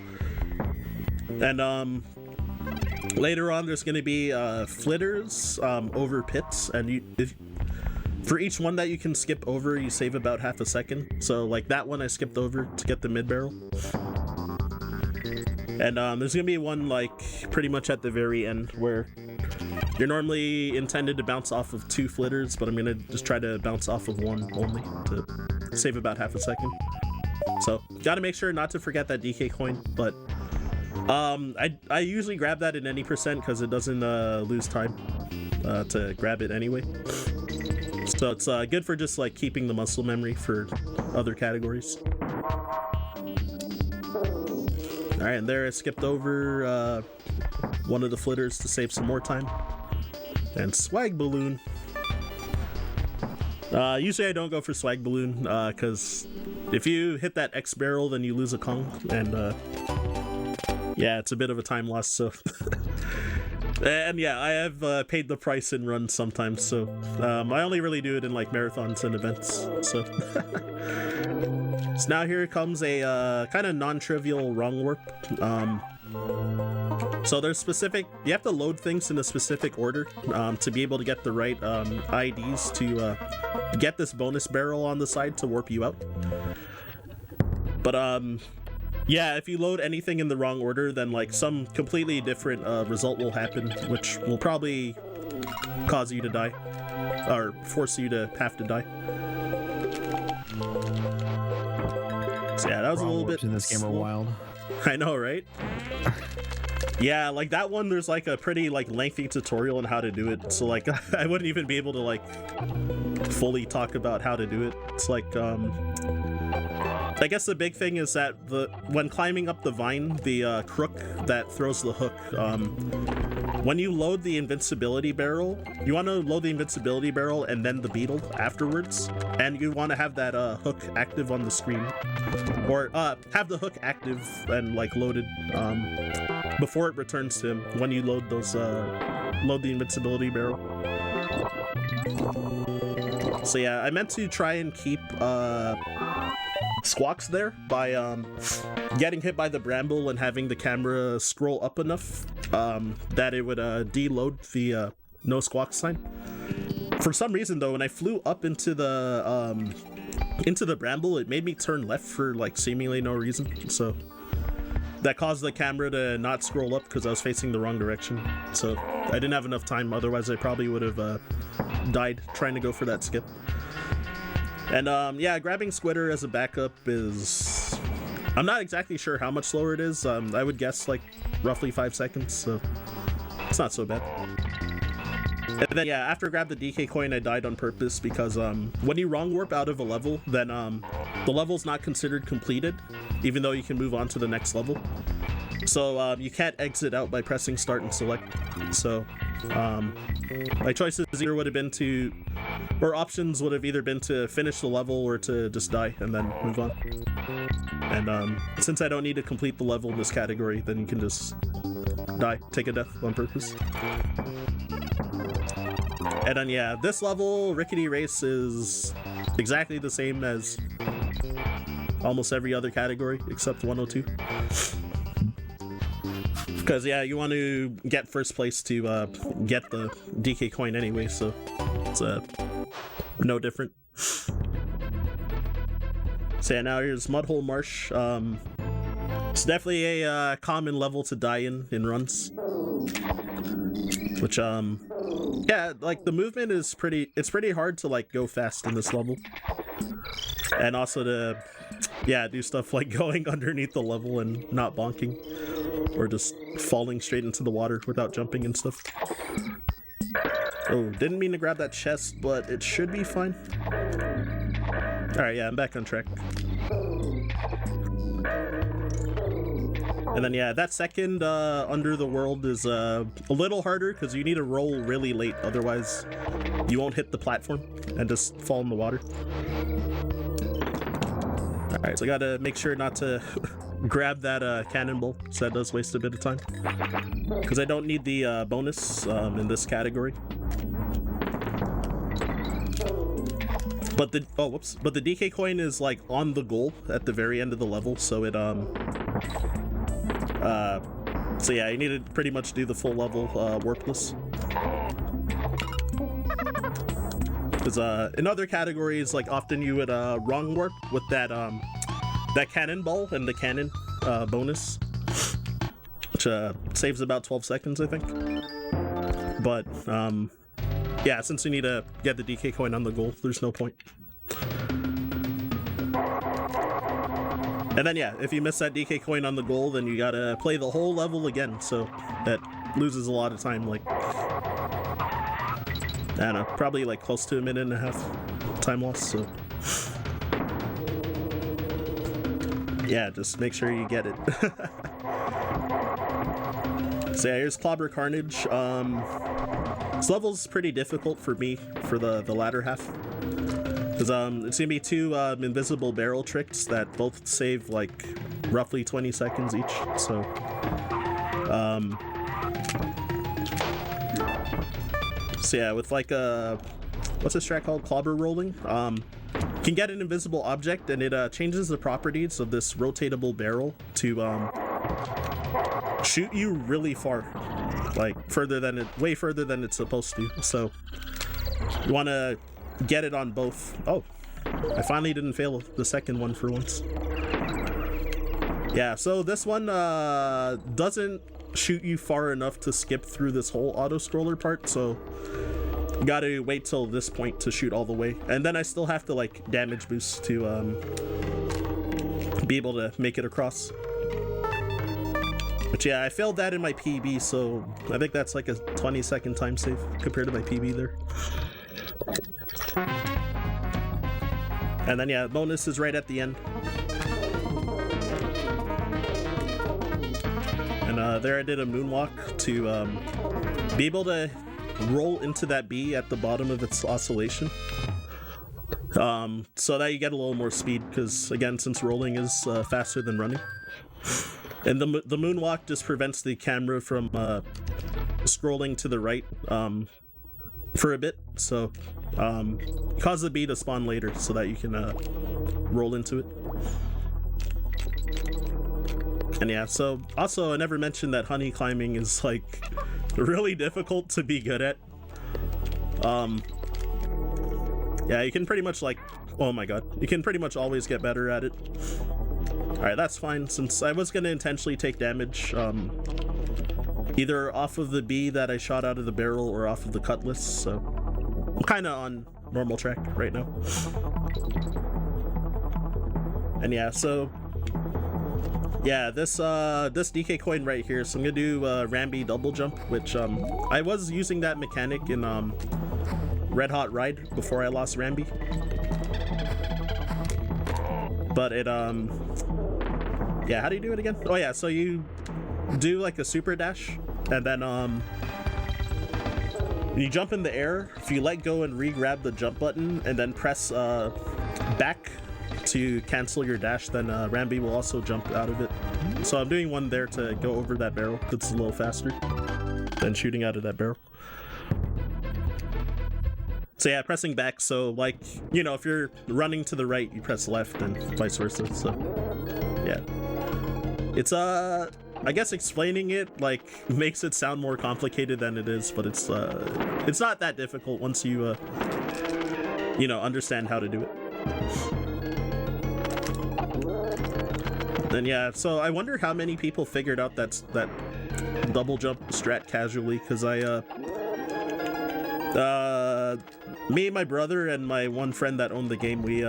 And later on, there's going to be flitters over pits, and for each one that you can skip over, you save about half a second. So like that one I skipped over to get the mid barrel. And there's gonna be one like pretty much at the very end where you're normally intended to bounce off of 2 flitters, but I'm gonna just try to bounce off of 1 only to save about half a second. So gotta make sure not to forget that DK coin, but I usually grab that in any percent because it doesn't lose time to grab it anyway. So it's good for just like keeping the muscle memory for other categories. Alright, and there I skipped over one of the flitters to save some more time. And swag balloon. Usually I don't go for swag balloon because if you hit that X barrel, then you lose a Kong, and yeah, it's a bit of a time loss. So and yeah, I have paid the price in runs sometimes, so I only really do it in like marathons and events. So so now here comes a kind of non-trivial wrong warp. So there's specific, you have to load things in a specific order to be able to get the right IDs to get this bonus barrel on the side to warp you out. But yeah, if you load anything in the wrong order, then like some completely different result will happen, which will probably cause you to die, or force you to have to die. So yeah, that was a little bit in this game are wild. I know, right? Yeah, like that one, there's like a pretty like lengthy tutorial on how to do it, so like I wouldn't even be able to like fully talk about how to do it. It's like I guess the big thing is that when climbing up the vine, the crook that throws the hook, when you load the invincibility barrel, you want to load the invincibility barrel and then the beetle afterwards, and you want to have that hook active on the screen, or have the hook active and like loaded before it returns to him when you load those load the invincibility barrel. So yeah, I meant to try and keep squawks there by getting hit by the bramble and having the camera scroll up enough that it would deload the no squawk sign. For some reason though, when I flew up into the bramble, it made me turn left for like seemingly no reason, so that caused the camera to not scroll up because I was facing the wrong direction. So I didn't have enough time, otherwise I probably would have died trying to go for that skip. And yeah, grabbing Squitter as a backup is, I'm not exactly sure how much slower it is. I would guess like roughly 5 seconds, so it's not so bad. And then yeah, after I grabbed the DK coin, I died on purpose because when you wrong warp out of a level, then the level's not considered completed, even though you can move on to the next level. So you can't exit out by pressing start and select. So my choices either would have been to, or options would have either been to finish the level or to just die and then move on. And since I don't need to complete the level in this category, then you can just die, take a death on purpose. And then yeah, this level, Rickety Race, is exactly the same as almost every other category except 102. Because yeah, you want to get first place to get the DK coin anyway, so it's no different. So yeah, now here's Hole Marsh. It's definitely a common level to die in runs. Which yeah, like the movement is it's pretty hard to like go fast in this level. And also to yeah, do stuff like going underneath the level and not bonking, or just falling straight into the water without jumping and stuff. Oh, didn't mean to grab that chest, but it should be fine. Alright, yeah, I'm back on track. And then yeah, that second under the world is a little harder because you need to roll really late, otherwise you won't hit the platform and just fall in the water. Alright, so I gotta make sure not to grab that cannonball, so that does waste a bit of time. Because I don't need the bonus in this category. But the but the DK coin is like on the goal at the very end of the level, so it so yeah, you need to pretty much do the full level warpless. Because in other categories, like often you would wrong warp with that that cannonball and the cannon bonus, which saves about 12 seconds, I think. But yeah, since you need to get the DK coin on the goal, there's no point. And then yeah, if you miss that DK coin on the goal, then you gotta play the whole level again, so that loses a lot of time, like, I don't know, probably like close to 1.5 minutes time loss, so yeah, just make sure you get it. So yeah, here's Clobber Carnage. This level's pretty difficult for me for the latter half. Because it's gonna be 2 invisible barrel tricks that both save like roughly 20 seconds each. So so yeah, with like what's this strat called? Clobber rolling. You can get an invisible object and it changes the properties of this rotatable barrel to shoot you really far, like way further than it's supposed to. So you want to get it on both. Oh, I finally didn't fail the second one for once. Yeah, so this one doesn't shoot you far enough to skip through this whole auto scroller part, so you gotta wait till this point to shoot all the way, and then I still have to like damage boost to be able to make it across. But yeah, I failed that in my PB, so I think that's like a 20-second time save compared to my PB there. And then yeah, bonus is right at the end. And there I did a moonwalk to be able to roll into that bee at the bottom of its oscillation. So that you get a little more speed, because again, since rolling is faster than running. And the moonwalk just prevents the camera from scrolling to the right for a bit, so cause the bee to spawn later so that you can roll into it. And yeah, so also I never mentioned that honey climbing is like really difficult to be good at. Yeah, you can pretty much like, oh my god, you can pretty much always get better at it. Alright, that's fine, since I was gonna intentionally take damage either off of the bee that I shot out of the barrel or off of the cutlass, so I'm kinda on normal track right now. And yeah, so yeah, this DK coin right here, so I'm gonna do Rambi double jump, which I was using that mechanic in Red Hot Ride before I lost Rambi. But it yeah, how do you do it again? Oh yeah, so you do like a super dash, and then you jump in the air. If you let go and re-grab the jump button and then press back to cancel your dash, then Rambi will also jump out of it. So I'm doing one there to go over that barrel. It's a little faster than shooting out of that barrel. So yeah, pressing back, so like, you know, if you're running to the right, you press left and vice versa, so yeah. It's I guess explaining it like makes it sound more complicated than it is, but it's not that difficult once you you know, understand how to do it. And yeah, so I wonder how many people figured out that double jump strat casually, because me, my brother, and my one friend that owned the game, we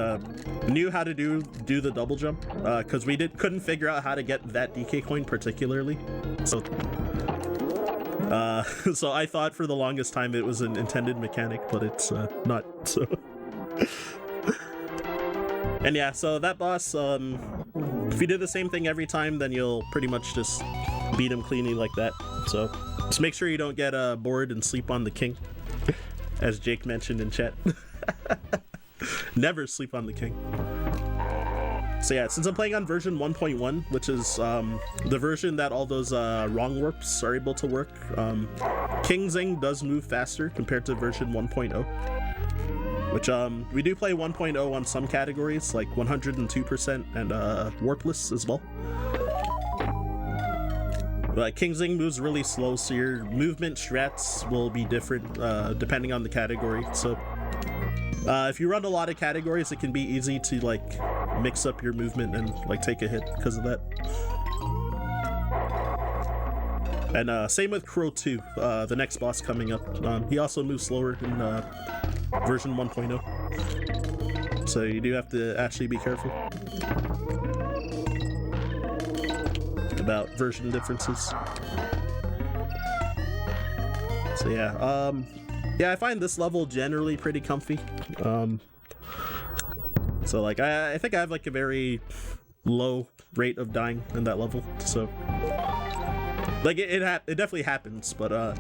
knew how to do the double jump, because we couldn't figure out how to get that DK coin particularly. So so I thought for the longest time it was an intended mechanic, but it's not. So and yeah, so that boss, if you do the same thing every time, then you'll pretty much just beat him cleanly like that. So just make sure you don't get bored and sleep on the king. As Jake mentioned in chat. Never sleep on the king. So yeah, since I'm playing on version 1.1, which is the version that all those wrong warps are able to work, King Zing does move faster compared to version 1.0. Which we do play 1.0 on some categories, like 102% and warpless as well. But King Zing moves really slow, so your movement strats will be different depending on the category. So if you run a lot of categories, it can be easy to like mix up your movement and like take a hit because of that. And same with Crow 2, the next boss coming up. He also moves slower in version 1.0. So you do have to actually be careful about version differences. So yeah, yeah, I find this level generally pretty comfy. So like I think I have like a very low rate of dying in that level. So like it definitely happens, but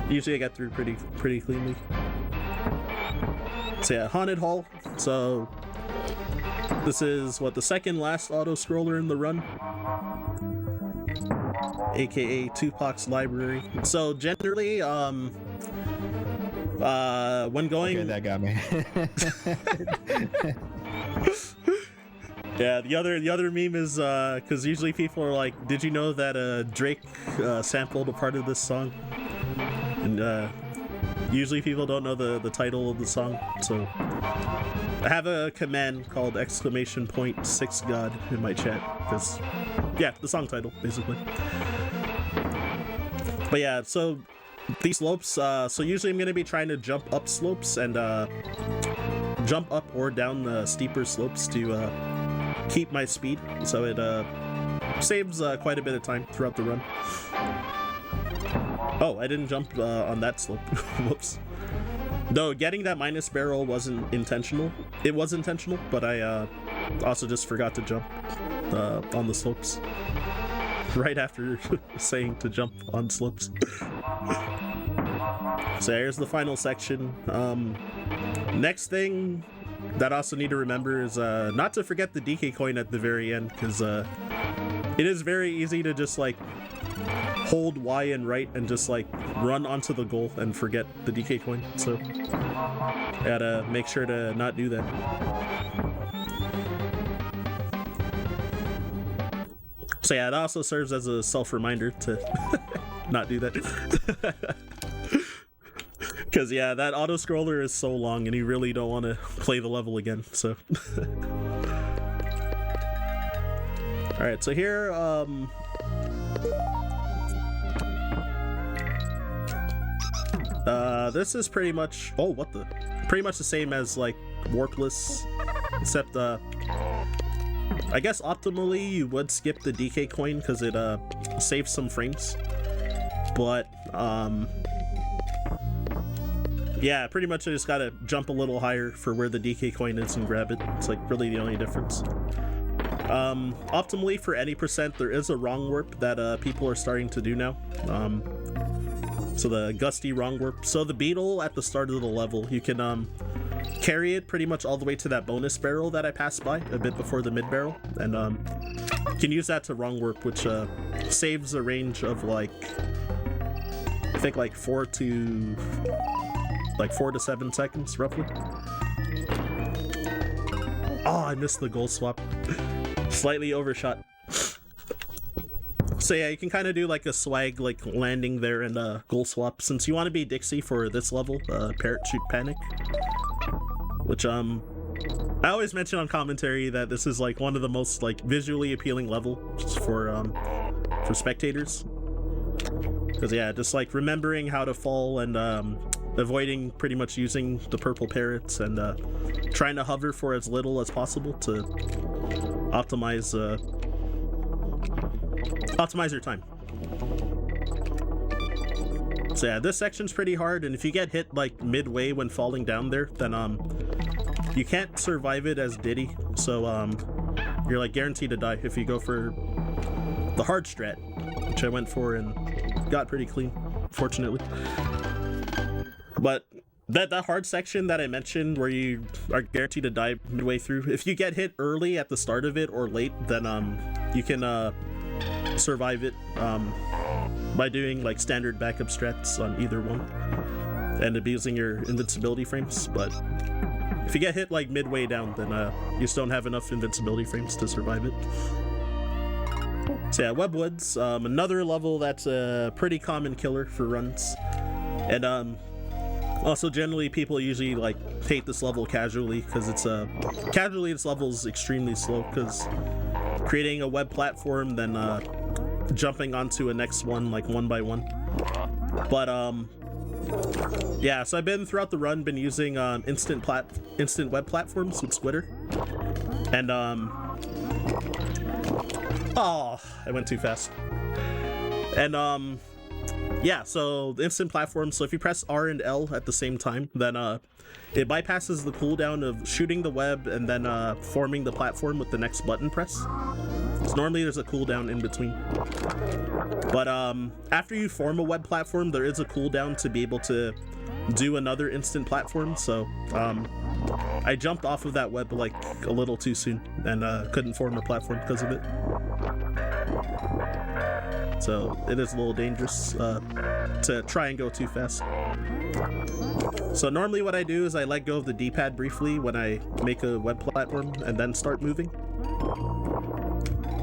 usually I get through pretty cleanly. So yeah, Haunted Hall. So this is what, the second last auto scroller in the run, aka Tupac's library. So generally when going, Okay, that got me. yeah, the other meme is because usually people are like, did you know that Drake sampled a part of this song? And usually people don't know the title of the song, so I have a command called !6God in my chat, because yeah, the song title basically. But yeah, so these slopes, so usually I'm going to be trying to jump up slopes and jump up or down the steeper slopes to keep my speed, so it saves quite a bit of time throughout the run. Oh, I didn't jump on that slope. Whoops. Though getting that minus barrel wasn't intentional. It was intentional, but I also just forgot to jump on the slopes right after saying to jump on slopes. So here's the final section. Next thing that I also need to remember is not to forget the DK coin at the very end, because it is very easy to just like hold Y and right and just like run onto the goal and forget the DK coin. So I gotta make sure to not do that. So yeah, it also serves as a self-reminder to not do that. Because yeah, that auto scroller is so long and you really don't want to play the level again, so. Alright, so here, this is pretty much, pretty much the same as like Warpless, except I guess optimally you would skip the DK coin because it saves some frames, but yeah, pretty much I just gotta jump a little higher for where the DK coin is and grab it. It's like really the only difference. Optimally for any percent, there is a wrong warp that people are starting to do now. So the Gusty wrong warp. So the beetle at the start of the level, you can carry it pretty much all the way to that bonus barrel that I passed by a bit before the mid barrel, and you can use that to wrong warp, which saves a range of like, I think like 4 to 7 seconds roughly. Oh, I missed the goal swap. Slightly overshot. So yeah, you can kind of do like a swag like landing there and goal swap. Since you want to be Dixie for this level, Parachute Panic, which I always mention on commentary that this is like one of the most like visually appealing levels for spectators. Because yeah, just like remembering how to fall and avoiding pretty much using the purple parrots and trying to hover for as little as possible to optimize your time. So yeah, this section's pretty hard, and if you get hit like midway when falling down there, then you can't survive it as Diddy. So you're like guaranteed to die if you go for the hard strat, which I went for and got pretty clean, fortunately. But that hard section that I mentioned where you are guaranteed to die midway through, if you get hit early at the start of it or late, then you can survive it by doing like standard backup strats on either one and abusing your invincibility frames. But if you get hit like midway down, then you just don't have enough invincibility frames to survive it. So yeah, Webwoods, another level that's a pretty common killer for runs. And also generally people usually like hate this level casually because it's casually this level is extremely slow because creating a web platform, then jumping onto a next one like one by one. But yeah, so I've been throughout the run been using instant web platforms with Squitter. And oh, I went too fast. And yeah, so the instant platform, so if you press R and L at the same time, then it bypasses the cooldown of shooting the web and then forming the platform with the next button press. So normally there's a cooldown in between. But after you form a web platform, there is a cooldown to be able to do another instant platform. So I jumped off of that web like a little too soon and couldn't form a platform because of it. So it is a little dangerous to try and go too fast. So normally what I do is I let go of the D-pad briefly when I make a web platform and then start moving.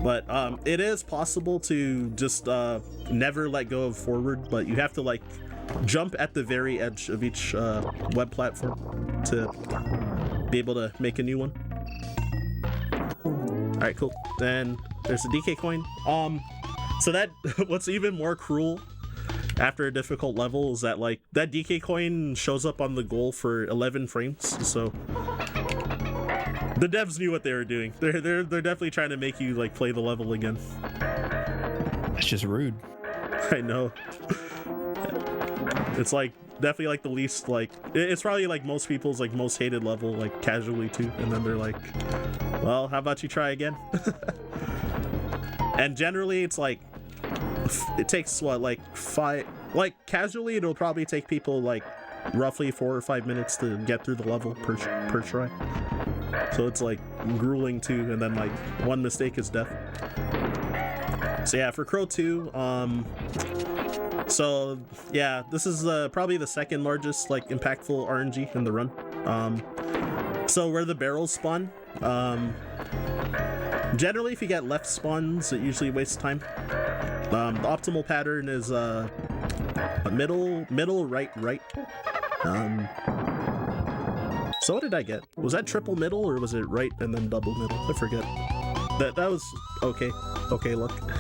But it is possible to just never let go of forward, but you have to like jump at the very edge of each web platform to be able to make a new one. Alright, cool. Then there's a DK coin. So that what's even more cruel after a difficult level is that like that DK coin shows up on the goal for 11 frames. So the devs knew what they were doing. They're definitely trying to make you like play the level again. That's just rude. I know. It's like definitely like the least like it's probably like most people's like most hated level like casually too, and then they're like, well, how about you try again? And generally it's like it takes what like casually it'll probably take people like roughly 4 or 5 minutes to get through the level per try. So it's like grueling too, and then like one mistake is death. So yeah, for Crow 2, so yeah, this is probably the second largest like impactful RNG in the run. So where the barrels spawn, generally if you get left spawns it usually wastes time. The optimal pattern is middle right. So what did I get? Was that triple middle or was it right and then double middle? I forget. That was okay luck.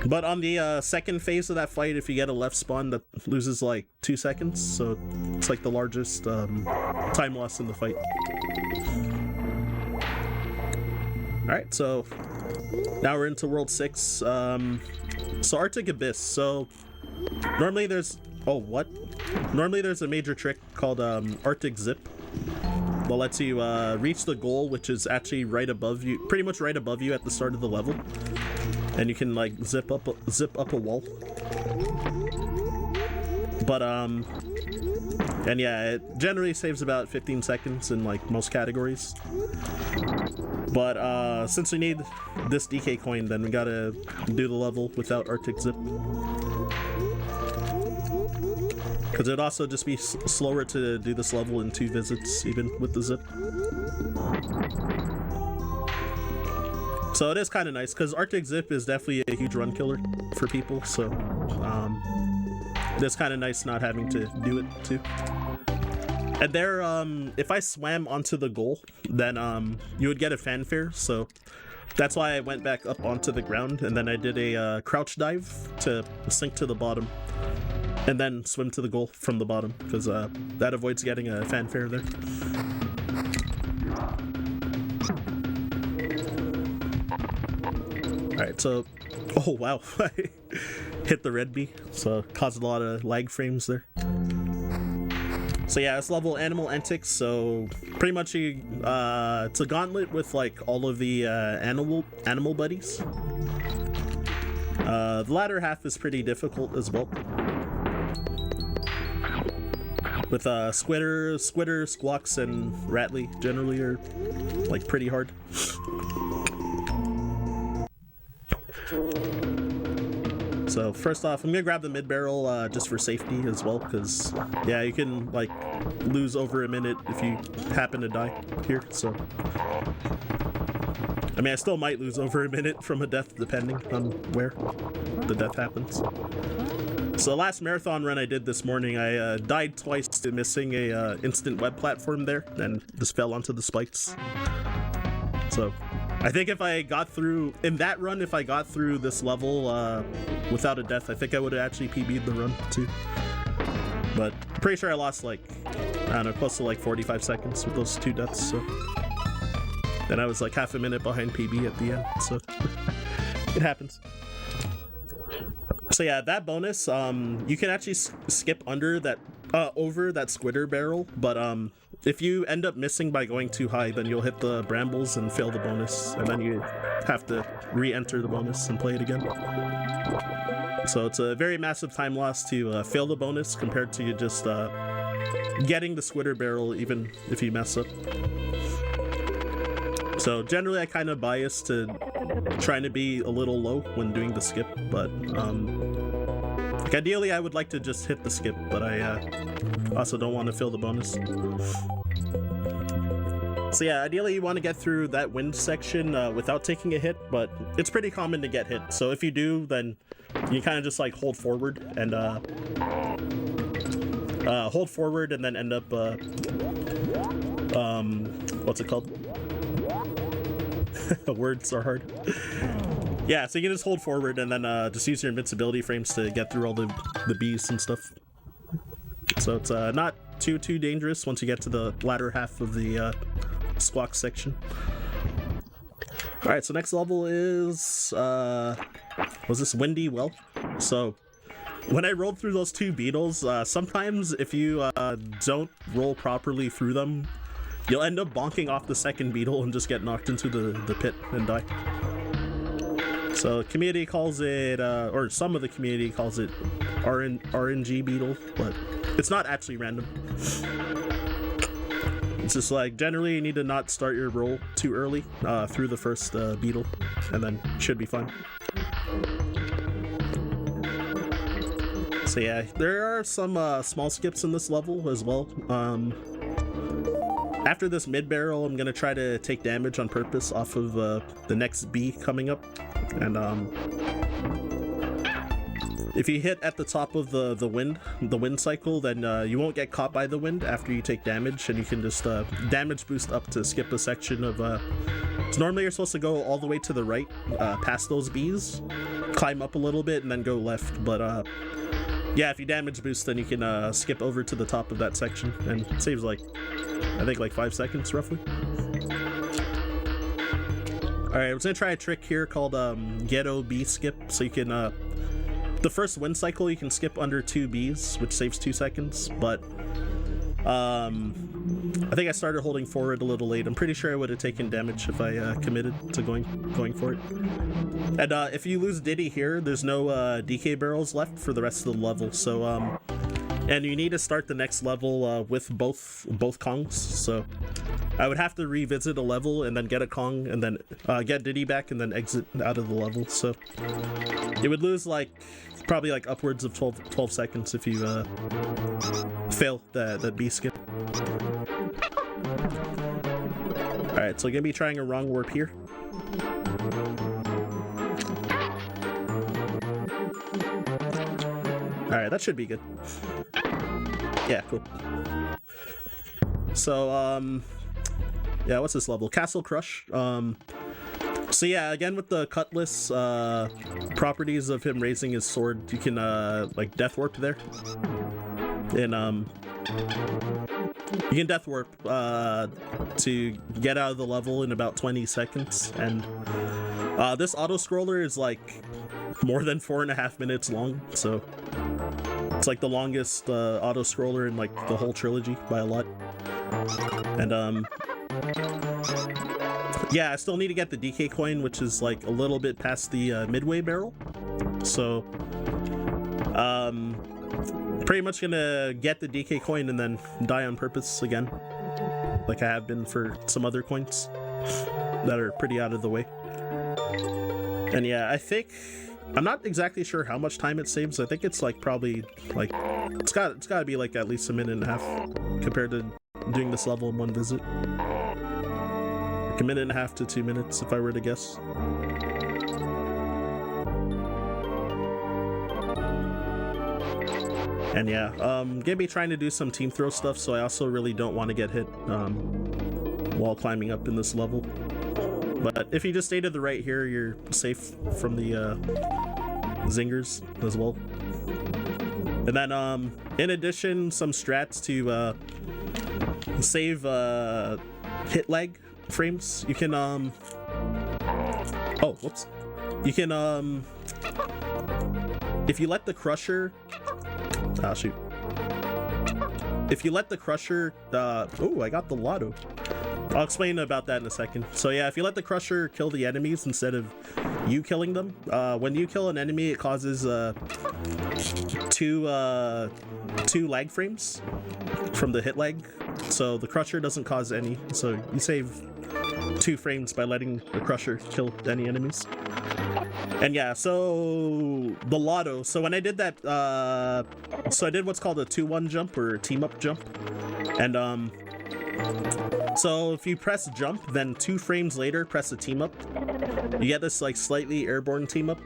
But on the second phase of that fight, if you get a left spawn, that loses like 2 seconds, so it's like the largest time loss in the fight. Alright, so now we're into World 6. So Arctic Abyss. So normally there's Normally there's a major trick called Arctic Zip that lets you reach the goal, which is actually right above you, pretty much right above you at the start of the level, and you can like zip up a wall. But and yeah, it generally saves about 15 seconds in like most categories. But since we need this DK coin, then we gotta do the level without Arctic Zip. Because it'd also just be slower to do this level in 2 visits, even with the zip. So it is kind of nice, because Arctic Zip is definitely a huge run killer for people, so it is kind of nice not having to do it too. And there, if I swam onto the goal, then you would get a fanfare, so that's why I went back up onto the ground, and then I did a crouch dive to sink to the bottom. And then swim to the goal from the bottom, because that avoids getting a fanfare there. Alright, so... Oh, wow. I hit the red bee, so caused a lot of lag frames there. So yeah, it's level Animal Antics, so pretty much it's a gauntlet with like all of the animal buddies. The latter half is pretty difficult as well. with Squitter, Squawks, and Rattly generally are like pretty hard. So first off, I'm gonna grab the mid barrel just for safety as well, because yeah, you can like lose over a minute if you happen to die here. So I mean, I still might lose over a minute from a death depending on where the death happens. So the last marathon run I did this morning, I died twice to missing a instant web platform there, and just fell onto the spikes. So I think if I got through, in that run, if I got through this level without a death, I think I would have actually PB'd the run too. But I'm pretty sure I lost like, I don't know, close to like 45 seconds with those 2 deaths, so. And I was like half a minute behind PB at the end, so it happens. So yeah, that bonus, you can actually skip under that, over that Squitter barrel, but if you end up missing by going too high, then you'll hit the brambles and fail the bonus, and then you have to re-enter the bonus and play it again. So it's a very massive time loss to fail the bonus compared to just getting the Squitter barrel even if you mess up. So generally I kind of bias to trying to be a little low when doing the skip, but like ideally I would like to just hit the skip, but I also don't want to fail the bonus. So yeah, ideally you want to get through that wind section without taking a hit, but it's pretty common to get hit. So if you do, then you kind of just like hold forward and then end up what's it called? Words are hard. Yeah, so you can just hold forward and then just use your invincibility frames to get through all the bees and stuff. So it's not too dangerous once you get to the latter half of the squawk section. Alright, so next level is was this Windy Well? So when I rolled through those 2 beetles, sometimes if you don't roll properly through them, you'll end up bonking off the second beetle and just get knocked into the pit and die. So the community calls it, or some of the community calls it RNG beetle, but it's not actually random. It's just like, generally you need to not start your roll too early through the first beetle, and then should be fine. So yeah, there are some small skips in this level as well. After this mid barrel, I'm gonna try to take damage on purpose off of the next bee coming up, and if you hit at the top of the wind cycle, then you won't get caught by the wind after you take damage, and you can just damage boost up to skip a section of. So normally you're supposed to go all the way to the right, past those bees, climb up a little bit, and then go left. But yeah, if you damage boost, then you can skip over to the top of that section, and it saves like, I think like 5 seconds roughly. Alright, I was gonna try a trick here called Ghetto Bee Skip. So you can, the first wind cycle you can skip under 2 bees, which saves 2 seconds, but I think I started holding forward a little late. I'm pretty sure I would have taken damage if I committed to going for it. And if you lose Diddy here, there's no DK barrels left for the rest of the level, so and you need to start the next level with both Kongs, so I would have to revisit a level and then get a Kong and then get Diddy back and then exit out of the level, so it would lose like probably like upwards of 12 seconds if you fail that B skip. Alright, so I'm gonna be trying a wrong warp here. Alright, that should be good. Yeah, cool. So, yeah, what's this level? Castle Crush. So yeah, again with the Cutlass properties of him raising his sword, you can like Death Warp there. And you can Death Warp to get out of the level in about 20 seconds. And this auto-scroller is like more than 4.5 minutes long, so it's like the longest auto-scroller in like the whole trilogy by a lot. And yeah, I still need to get the DK coin, which is like a little bit past the midway barrel. So pretty much gonna get the DK coin and then die on purpose again, like I have been for some other coins that are pretty out of the way. And yeah, I think I'm not exactly sure how much time it saves. I think it's like probably like it's got to be like at least a minute and a half compared to doing this level in one visit. Like a minute and a half to 2 minutes if I were to guess. And yeah, gonna be trying to do some team throw stuff, so I also really don't want to get hit while climbing up in this level. But if you just stay to the right here, you're safe from the zingers as well. And then in addition, some strats to save hit lag frames. You can oh, whoops. You can if you let the crusher shoot. If you let the crusher oh, I got the lotto. I'll explain about that in a second. So yeah, if you let the crusher kill the enemies instead of you killing them, when you kill an enemy, it causes two lag frames from the hit lag. So the crusher doesn't cause any. So you save 2 frames by letting the crusher kill any enemies. And yeah, so the lotto. So when I did that, so I did what's called a 2-1 jump or team up jump, and so if you press jump, then 2 frames later press a team up, you get this like slightly airborne team up.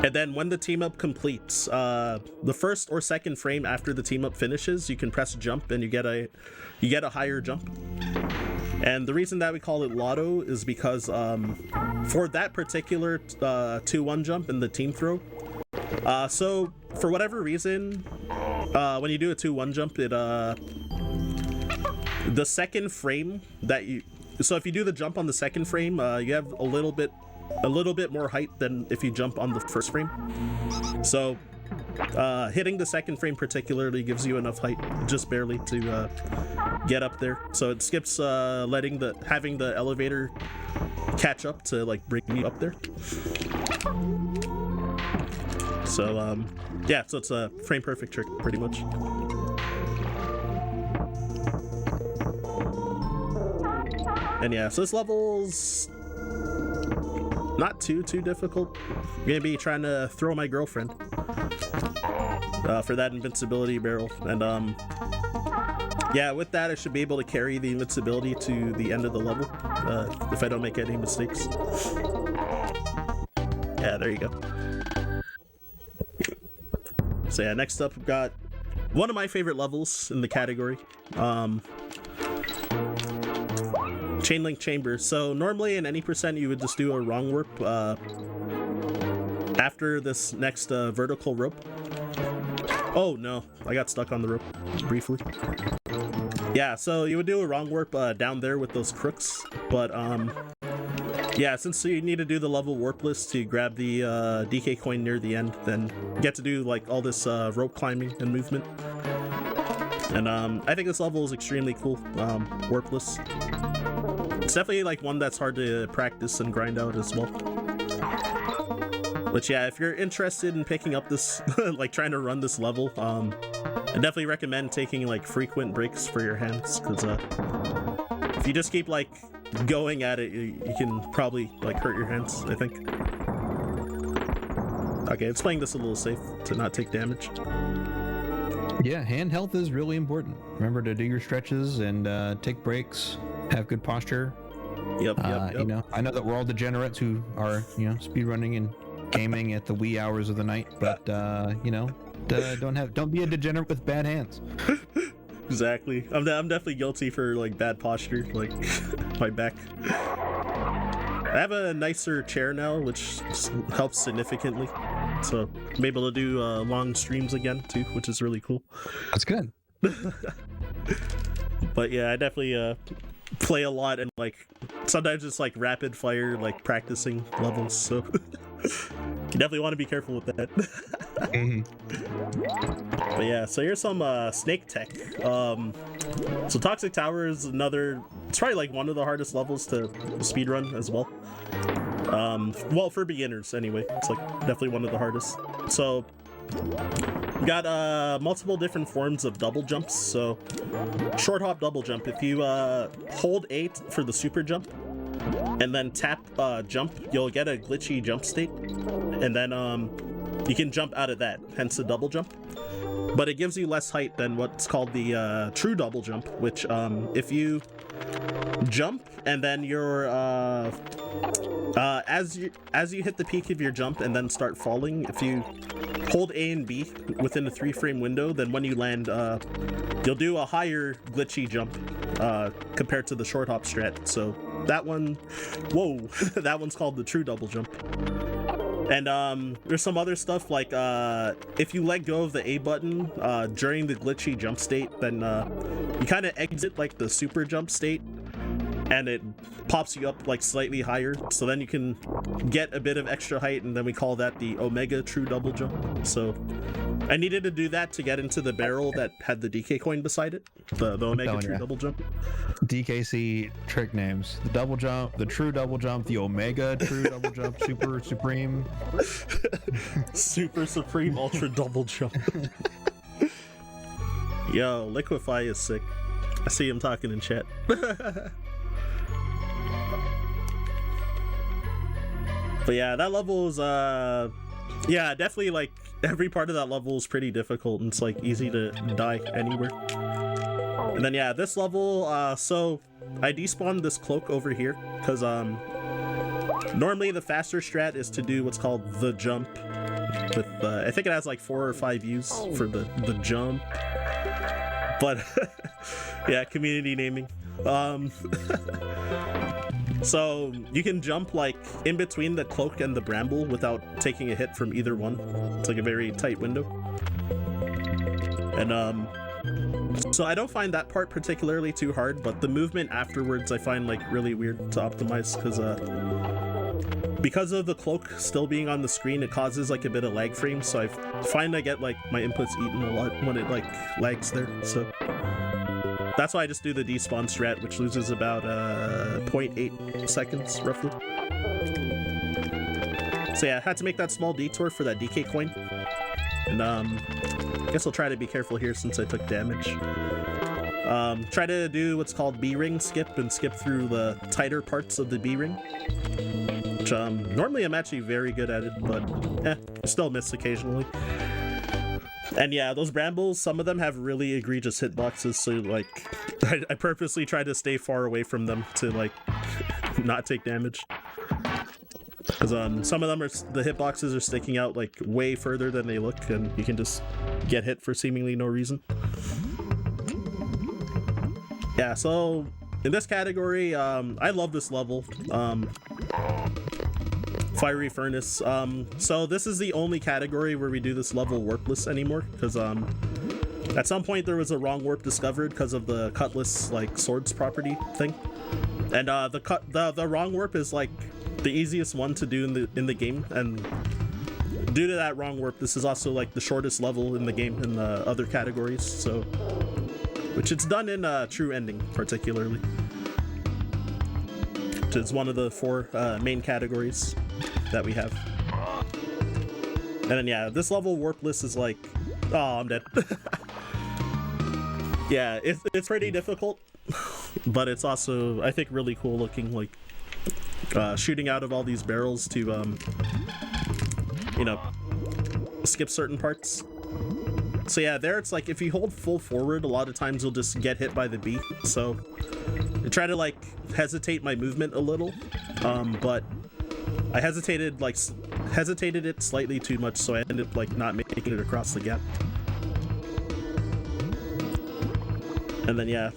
And then when the team up completes, the first or second frame after the team up finishes, you can press jump and you get a higher jump. And the reason that we call it lotto is because for that particular 2-1 jump in the team throw, so for whatever reason, when you do a 2-1 jump, it the second frame that you, so if you do the jump on the second frame, you have a little bit more height than if you jump on the first frame. So hitting the second frame particularly gives you enough height, just barely, to get up there. So it skips having the elevator catch up to like bring you up there. So yeah, so it's a frame perfect trick pretty much. And yeah, so this level's not too difficult. I'm gonna be trying to throw my girlfriend for that invincibility barrel, and yeah, with that I should be able to carry the invincibility to the end of the level if I don't make any mistakes. Yeah, there you go. So yeah, next up we've got one of my favorite levels in the category, Chain Link Chamber. So normally in any percent you would just do a wrong warp after this next vertical rope. Oh no, I got stuck on the rope briefly. Yeah, so you would do a wrong warp down there with those crooks, but yeah, since you need to do the level warp list to grab the DK coin near the end, then you get to do like all this rope climbing and movement. And I think this level is extremely cool, warpless. It's definitely like one that's hard to practice and grind out as well. But yeah, if you're interested in picking up this, like trying to run this level, I definitely recommend taking like frequent breaks for your hands, because if you just keep like going at it, you can probably like hurt your hands, I think. Okay, it's playing this a little safe to not take damage. Yeah, hand health is really important. Remember to do your stretches and take breaks, have good posture. Yep. You know, I know that we're all degenerates who are, you know, speedrunning and gaming at the wee hours of the night, but you know, don't be a degenerate with bad hands. Exactly. I'm definitely guilty for like bad posture, like my back. I have a nicer chair now, which helps significantly. So I'm able to do long streams again too, which is really cool. That's good. But yeah, I definitely play a lot, and like sometimes it's like rapid fire, like practicing levels. So you definitely want to be careful with that. But yeah, so here's some snake tech. So Toxic Tower is another, it's probably like one of the hardest levels to speedrun as well. Well, for beginners anyway, it's like definitely one of the hardest. So You got multiple different forms of double jumps. So short hop double jump. If you hold 8 for the super jump and then tap jump, you'll get a glitchy jump state, and then you can jump out of that, hence the double jump. But it gives you less height than what's called the true double jump, which if you jump and then you're as you hit the peak of your jump and then start falling, if you hold A and B within a 3-frame window, then when you land, you'll do a higher glitchy jump compared to the short hop strat. So that one, whoa, that one's called the true double jump. And there's some other stuff like if you let go of the A button during the glitchy jump state, then you kind of exit like the super jump state, and it pops you up like slightly higher, so then you can get a bit of extra height, and then we call that the Omega true double jump. So I needed to do that to get into the barrel that had the DK coin beside it, the Omega true double jump. DKC trick names: the double jump, the true double jump, the Omega true double jump, super supreme, super supreme ultra double jump. Yo, Liquefy is sick. I see him talking in chat. But yeah, that level is yeah, definitely, like, every part of that level is pretty difficult, and it's like easy to die anywhere. And then yeah, this level, so I despawned this cloak over here because normally the faster strat is to do what's called the jump with I think it has like 4 or 5 views for the jump. But yeah, community naming. So you can jump like in between the cloak and the bramble without taking a hit from either one. It's like a very tight window. And so I don't find that part particularly too hard, but the movement afterwards I find like really weird to optimize because of the cloak still being on the screen, it causes like a bit of lag frames, so I find I get like my inputs eaten a lot when it like lags there. So that's why I just do the despawn strat, which loses about 0.8 seconds roughly. So yeah, I had to make that small detour for that DK coin, and I guess I'll try to be careful here since I took damage. Try to do what's called B-ring skip and skip through the tighter parts of the B-ring, which normally I'm actually very good at it, but I still miss occasionally. And yeah, those brambles, some of them have really egregious hitboxes, so like I purposely try to stay far away from them to like not take damage, because some of them are, the hitboxes are sticking out like way further than they look, and you can just get hit for seemingly no reason. Yeah, so in this category, I love this level. Fiery Furnace. So this is the only category where we do this level warpless anymore, because at some point there was a wrong warp discovered because of the cutlass like swords property thing, and the wrong warp is like the easiest one to do in the game, and due to that wrong warp, this is also like the shortest level in the game in the other categories. So, which it's done in True Ending particularly, which is one of the 4 main categories that we have. And then yeah, this level warpless is like, oh, I'm dead. Yeah, it's pretty difficult, but it's also, I think, really cool looking, like shooting out of all these barrels to you know, skip certain parts. So yeah, there it's like if you hold full forward, a lot of times you'll just get hit by the B. So I try to like hesitate my movement a little, but I hesitated it slightly too much, so I ended up like not making it across the gap. And then yeah,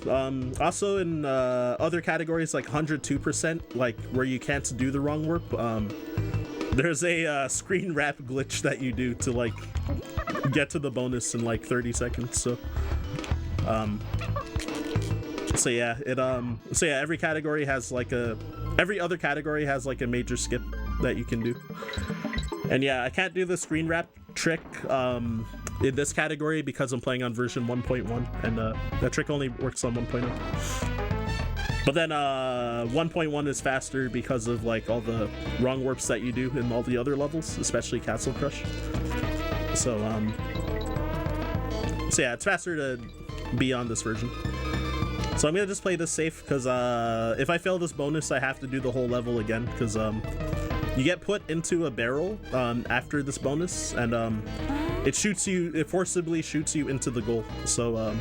also in other categories like 102%, like where you can't do the wrong warp, there's a screen wrap glitch that you do to like get to the bonus in like 30 seconds. So so yeah, every category has like every other category has like a major skip that you can do. And yeah, I can't do the screen wrap trick in this category because I'm playing on version 1.1, and that trick only works on 1.0. But then 1.1 is faster because of like all the wrong warps that you do in all the other levels, especially Castle Crush. So yeah, it's faster to be on this version. So I'm gonna just play this safe because if I fail this bonus, I have to do the whole level again because you get put into a barrel after this bonus, and it forcibly shoots you into the goal. So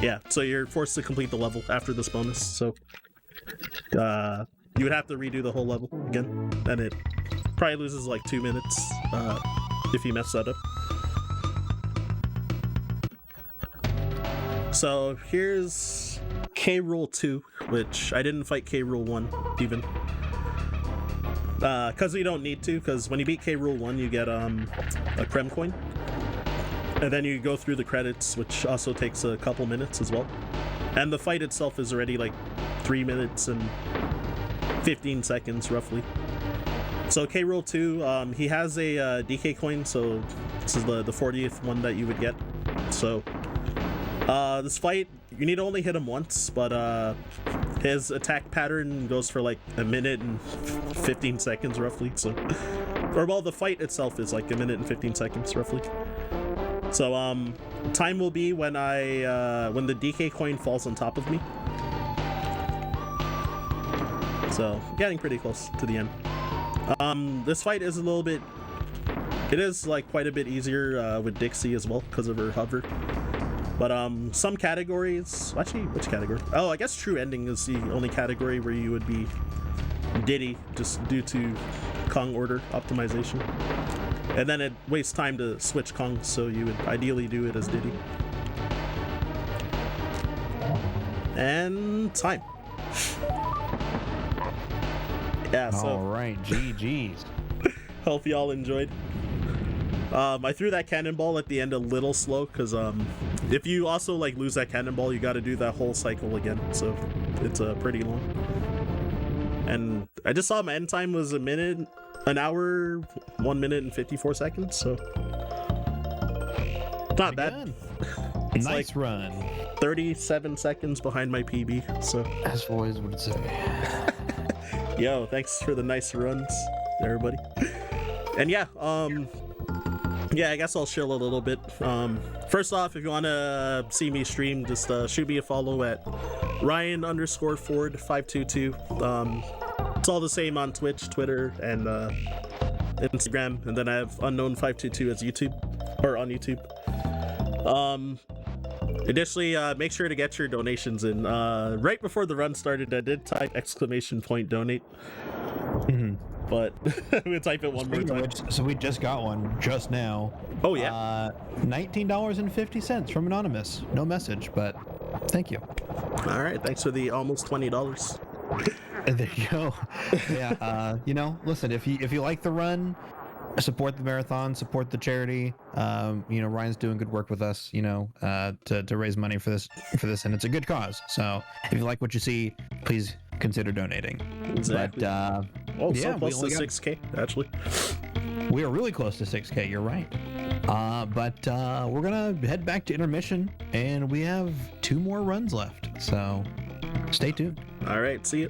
yeah, so you're forced to complete the level after this bonus. So you would have to redo the whole level again, and it probably loses like 2 minutes if you mess that up. So here's K Rule 2, which I didn't fight K Rule 1 even. Because we don't need to, because when you beat K Rule 1 you get a Creme coin. And then you go through the credits, which also takes a couple minutes as well. And the fight itself is already like 3 minutes and 15 seconds roughly. So K Rule 2, he has a DK coin, so this is the 40th one that you would get. So this fight, you need to only hit him once, but his attack pattern goes for like 1 minute and 15 seconds roughly. So, or well, the fight itself is like 1 minute and 15 seconds roughly. So time will be when when the DK coin falls on top of me. So getting pretty close to the end. This fight is it is like quite a bit easier with Dixie as well because of her hover. But some categories, actually, which category? Oh, I guess True Ending is the only category where you would be Diddy just due to Kong order optimization. And then it wastes time to switch Kong, so you would ideally do it as Diddy. And time. Yeah, so. All right, GG's. Hope y'all enjoyed. I threw that cannonball at the end a little slow because if you also like lose that cannonball, you got to do that whole cycle again, so it's pretty long. And I just saw my end time was an hour 1 minute and 54 seconds, so not bad. It's nice like run. 37 seconds behind my PB, so As boys would say. yo, thanks for the nice runs, everybody. And yeah, yeah, I guess I'll chill a little bit. First off, if you want to see me stream, just shoot me a follow at Ryan_Ford522. It's all the same on Twitch, Twitter, and Instagram. And then I have Unknown522 as YouTube, or on YouTube. Additionally, make sure to get your donations in. Right before the run started, I did type !donate. But we'll type it one more time. So we just got one just now. Oh yeah. $19.50 from Anonymous. No message, but thank you. All right, thanks for the almost $20. There you go. Yeah. Listen, if you like the run, support the marathon, support the charity. Ryan's doing good work with us. To raise money for this, and it's a good cause. So if you like what you see, please consider donating. Exactly. But so close to 6K, actually. We are really close to 6K. You're right. But we're gonna head back to intermission, and we have 2 more runs left. So stay tuned. All right, see you.